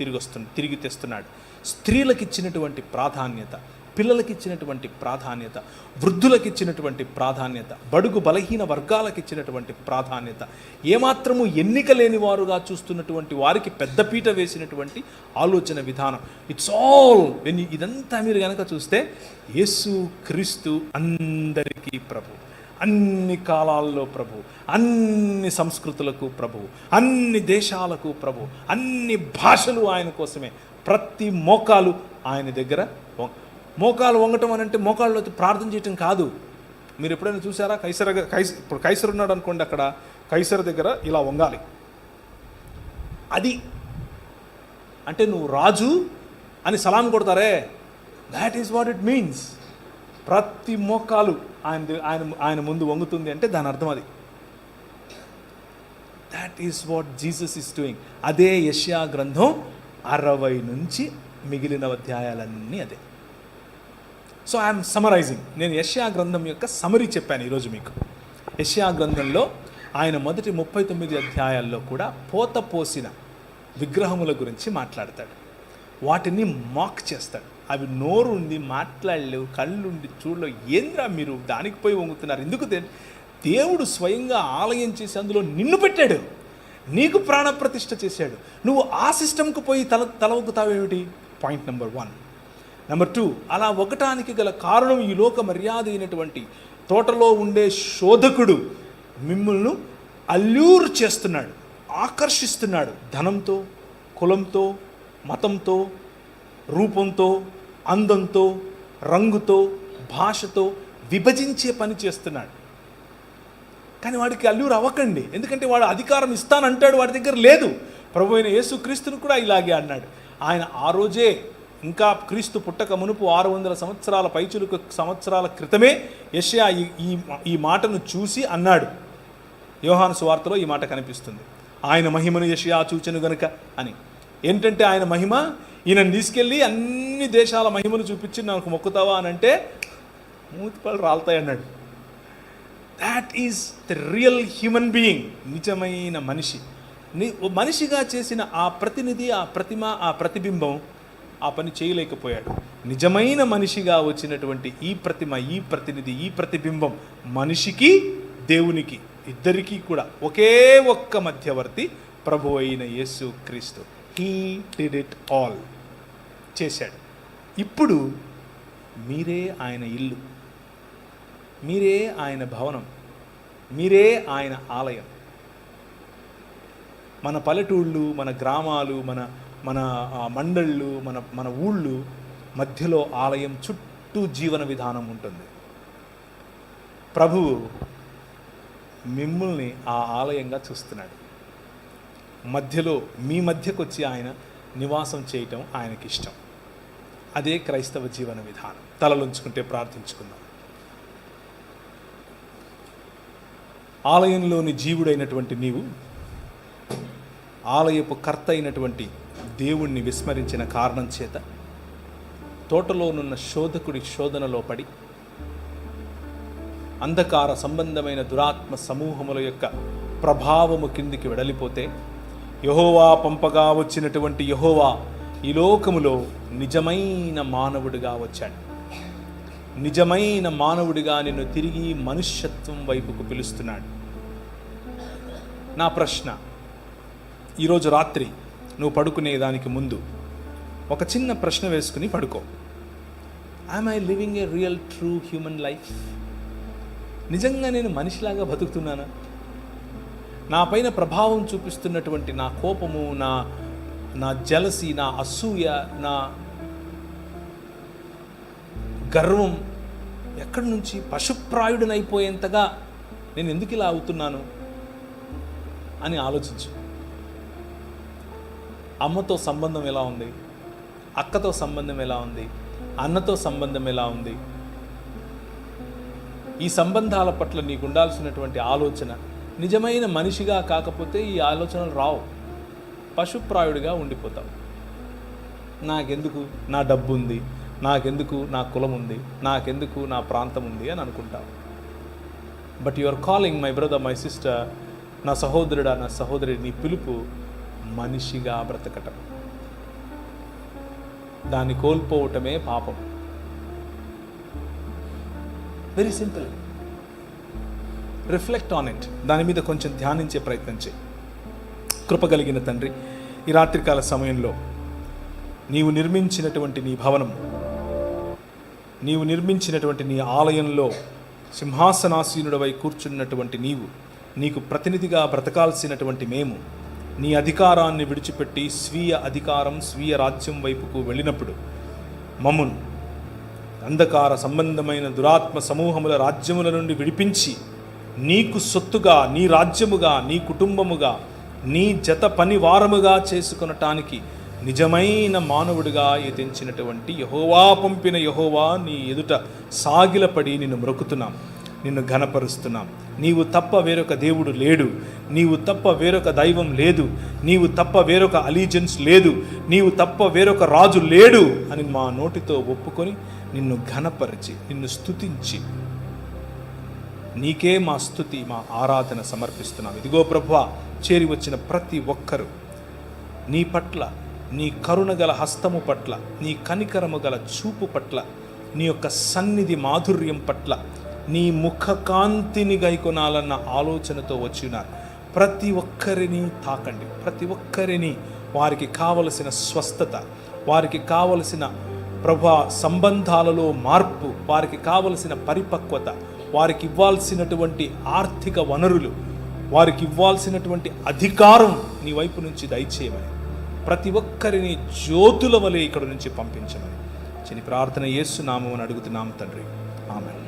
తిరిగి తెస్తున్నాడు. స్త్రీలకు ఇచ్చినటువంటి ప్రాధాన్యత, పిల్లలకి ఇచ్చినటువంటి ప్రాధాన్యత, వృద్ధులకు ఇచ్చినటువంటి ప్రాధాన్యత, బడుగు బలహీన వర్గాలకు ఇచ్చినటువంటి ప్రాధాన్యత, ఏమాత్రము ఎన్నిక లేని వారుగా చూస్తున్నటువంటి వారికి పెద్దపీట వేసినటువంటి ఆలోచన విధానం. ఇట్స్ ఆల్ ఇదంతా మీరు కనుక చూస్తే యేసు క్రీస్తు అందరికీ ప్రభు, అన్ని కాలాల్లో ప్రభు, అన్ని సంస్కృతులకు ప్రభు, అన్ని దేశాలకు ప్రభు, అన్ని భాషలు ఆయన కోసమే. ప్రతి మోకాలు ఆయన దగ్గర. మోకాలు వంగటం అని అంటే మోకాళ్ళు ప్రార్థన చేయటం కాదు. మీరు ఎప్పుడైనా చూసారా? ఇప్పుడు కైసర్ ఉన్నాడు అనుకోండి, అక్కడ కైసర్ దగ్గర ఇలా వంగాలి. అది అంటే నువ్వు రాజు అని సలాం కొడతారే, that is what it means. ప్రతి మోకాలు ఆయన ముందు వంగుతుంది అంటే దాని అర్థం అది. That is what Jesus is doing. అదే యెషయా గ్రంథం 60 నుంచి మిగిలిన అధ్యాయాలన్నీ అదే. So I'm summarising. నేను యెషయా గ్రంథం యొక్క సమరీ చెప్పాను ఈరోజు మీకు. యెషయా గ్రంథంలో ఆయన మొదటి 39 అధ్యాయాల్లో కూడా పోత పోసిన విగ్రహముల గురించి మాట్లాడతాడు. వాటిని మాక్ చేస్తాడు. అవి నోరు ఉండి మాట్లాడలేవు, కళ్ళుండి చూడలేవు. ఏంద్రా మీరు దానికి పోయి వంగుతున్నారు? ఎందుకు? దేవుడు స్వయంగా ఆలయం చేసి అందులో నిన్ను పెట్టాడు, నీకు ప్రాణప్రతిష్ఠ చేశాడు. నువ్వు ఆ సిస్టమ్కు పోయి తలవొక్కుతావేమిటి? Point number 1. నెంబర్ 2, అలా ఒకటానికి గల కారణం ఈ లోక మర్యాద అయినటువంటి తోటలో ఉండే శోధకుడు మిమ్మల్ని అల్యూర్ చేస్తున్నాడు, ఆకర్షిస్తున్నాడు. ధనంతో, కులంతో, మతంతో, రూపంతో, అందంతో, రంగుతో, భాషతో విభజించే పని చేస్తున్నాడు. కానీ వాడికి అల్యూరు అవ్వకండి, ఎందుకంటే వాడు అధికారం ఇస్తానంటాడు, వాడి దగ్గర లేదు. ప్రభు అయిన యేసుక్రీస్తును కూడా ఇలాగే అన్నాడు. ఆయన ఆ రోజే, ఇంకా క్రీస్తు పుట్టక మునుపు 600 సంవత్సరాల పైచులకు సంవత్సరాల క్రితమే యెషయా ఈ మాటను చూసి అన్నాడు. యోహాను సువార్తలో ఈ మాట కనిపిస్తుంది. ఆయన మహిమను యెషయా చూచెను గనుక అని. ఏంటంటే ఆయన మహిమ, ఈయనను తీసుకెళ్ళి అన్ని దేశాల మహిమను చూపించి నాకు మొక్కుతావా అని అంటే మూతిపళ్ళు రాలుతాయి అన్నాడు. That is the real human being. నిజమైన మనిషి. మనిషిగా చేసిన ఆ ప్రతినిధి, ఆ ప్రతిమ, ఆ ప్రతిబింబం ఆ పని చేయలేకపోయాడు. నిజమైన మనిషిగా వచ్చినటువంటి ఈ ప్రతిమ, ఈ ప్రతినిధి, ఈ ప్రతిబింబం మనిషికి, దేవునికి ఇద్దరికీ కూడా ఒకే ఒక్క మధ్యవర్తి ప్రభు అయిన యేసు క్రీస్తు. హీ డిడ్ ఇట్ ఆల్ చేశాడు. ఇప్పుడు మీరే ఆయన ఇల్లు, మీరే ఆయన భవనం, మీరే ఆయన ఆలయం. మన పల్లెటూళ్ళు, మన గ్రామాలు, మన మండళ్ళు, మన ఊళ్ళు మధ్యలో ఆలయం, చుట్టూ జీవన విధానం ఉంటుంది. ప్రభువు మిమ్మల్ని ఆ ఆలయంగా చూస్తున్నాడు. మధ్యలో మీ మధ్యకు వచ్చి ఆయన నివాసం చేయటం ఆయనకి ఇష్టం. అదే క్రైస్తవ జీవన విధానం. తలలుంచుకుంటే ప్రార్థించుకుందాం. ఆలయంలోని జీవుడైనటువంటి నీవు ఆలయపు కర్త అయినటువంటి దేవుణ్ణి విస్మరించిన కారణం చేత తోటలోనున్న శోధకుడి శోధనలో పడి అంధకార సంబంధమైన దురాత్మ సమూహముల యొక్క ప్రభావము కిందికి వెడలిపోతే, యెహోవా పంపగా వచ్చినటువంటి యెహోవా ఈ లోకములో నిజమైన మానవుడిగా వచ్చాడు. నిజమైన మానవుడిగా నిన్ను తిరిగి మనుష్యత్వం వైపుకు పిలుస్తున్నాడు. నా ప్రశ్న, ఈరోజు రాత్రి నువ్వు పడుకునే దానికి ముందు ఒక చిన్న ప్రశ్న వేసుకుని పడుకో. Am I living a real true human life? నిజంగా నేను మనిషిలాగా బతుకుతున్నానా? నా పైన ప్రభావం చూపిస్తున్నటువంటి నా కోపము, నా జలసి, నా అసూయ, నా గర్వం ఎక్కడి నుంచి పశుప్రాయుడనైపోయేంతగా నేను ఎందుకు ఇలా అవుతున్నాను అని ఆలోచించు. అమ్మతో సంబంధం ఎలా ఉంది? అక్కతో సంబంధం ఎలా ఉంది? అన్నతో సంబంధం ఎలా ఉంది? ఈ సంబంధాల పట్ల నీకు ఉండాల్సినటువంటి ఆలోచన, నిజమైన మనిషిగా కాకపోతే ఈ ఆలోచనలు రావు. పశుప్రాయుడిగా ఉండిపోతావు. నాకెందుకు నా డబ్బు ఉంది, నాకెందుకు నా కులం ఉంది, నాకెందుకు నా ప్రాంతం ఉంది అని అనుకుంటావు. But you are calling my brother, my sister, నా సహోదరుడా, నా సహోదరి, నీ పిలుపు మనిషిగా బ్రతకటం. దాన్ని కోల్పోవటమే పాపం. Very simple. Reflect on it. దాని మీద కొంచెం ధ్యానించే ప్రయత్నం చేయి. కృపగలిగిన తండ్రి, ఈ రాత్రికాల సమయంలో నీవు నిర్మించినటువంటి నీ భవనం, నీవు నిర్మించినటువంటి నీ ఆలయంలో సింహాసనాసీనుడవై కూర్చున్నటువంటి నీవు, నీకు ప్రతినిధిగా బ్రతకాల్సినటువంటి మేము నీ అధికారాన్ని విడిచిపెట్టి స్వీయ అధికారం, స్వీయ రాజ్యం వైపుకు వెళ్ళినప్పుడు మమ్మును అంధకార సంబంధమైన దురాత్మ సమూహముల రాజ్యముల నుండి విడిపించి నీకు సొత్తుగా, నీ రాజ్యముగా, నీ కుటుంబముగా, నీ జత పనివారముగా చేసుకొనటానికి నిజమైన మానవుడిగా ఎదించినటువంటి యెహోవా పంపిన యెహోవా నీ ఎదుట సాగిలపడి నిన్ను మ్రొక్కుతున్నాం, నిన్ను ఘనపరుస్తున్నాం. నీవు తప్ప వేరొక దేవుడు లేడు, నీవు తప్ప వేరొక దైవం లేదు, నీవు తప్ప వేరొక అలీజెన్స్ లేదు, నీవు తప్ప వేరొక రాజు లేడు అని మా నోటితో ఒప్పుకొని నిన్ను ఘనపరిచి, నిన్ను స్తుతించి, నీకే మా స్తుతి, మా ఆరాధన సమర్పిస్తున్నాం. ఇదిగో ప్రభువా, చేరి వచ్చిన ప్రతి ఒక్కరూ నీ పట్ల, నీ కరుణ గల హస్తము పట్ల, నీ కనికరము గల చూపు పట్ల, నీ యొక్క సన్నిధి మాధుర్యం పట్ల, నీ ముఖ కాంతిని గైకొనాలన్న ఆలోచనతో వచ్చినారు. ప్రతి ఒక్కరిని తాకండి. ప్రతి ఒక్కరిని, వారికి కావలసిన స్వస్థత, వారికి కావలసిన ప్రభా సంబంధాలలో మార్పు, వారికి కావలసిన పరిపక్వత, వారికి ఇవ్వాల్సినటువంటి ఆర్థిక వనరులు, వారికి ఇవ్వాల్సినటువంటి అధికారం నీ వైపు నుంచి దయచేయమని, ప్రతి ఒక్కరిని జ్యోతుల వలె ఇక్కడ నుంచి పంపించమని చిన్న ప్రార్థన యేసు నామమున అడుగుతున్నాం తండ్రి. ఆమేన్.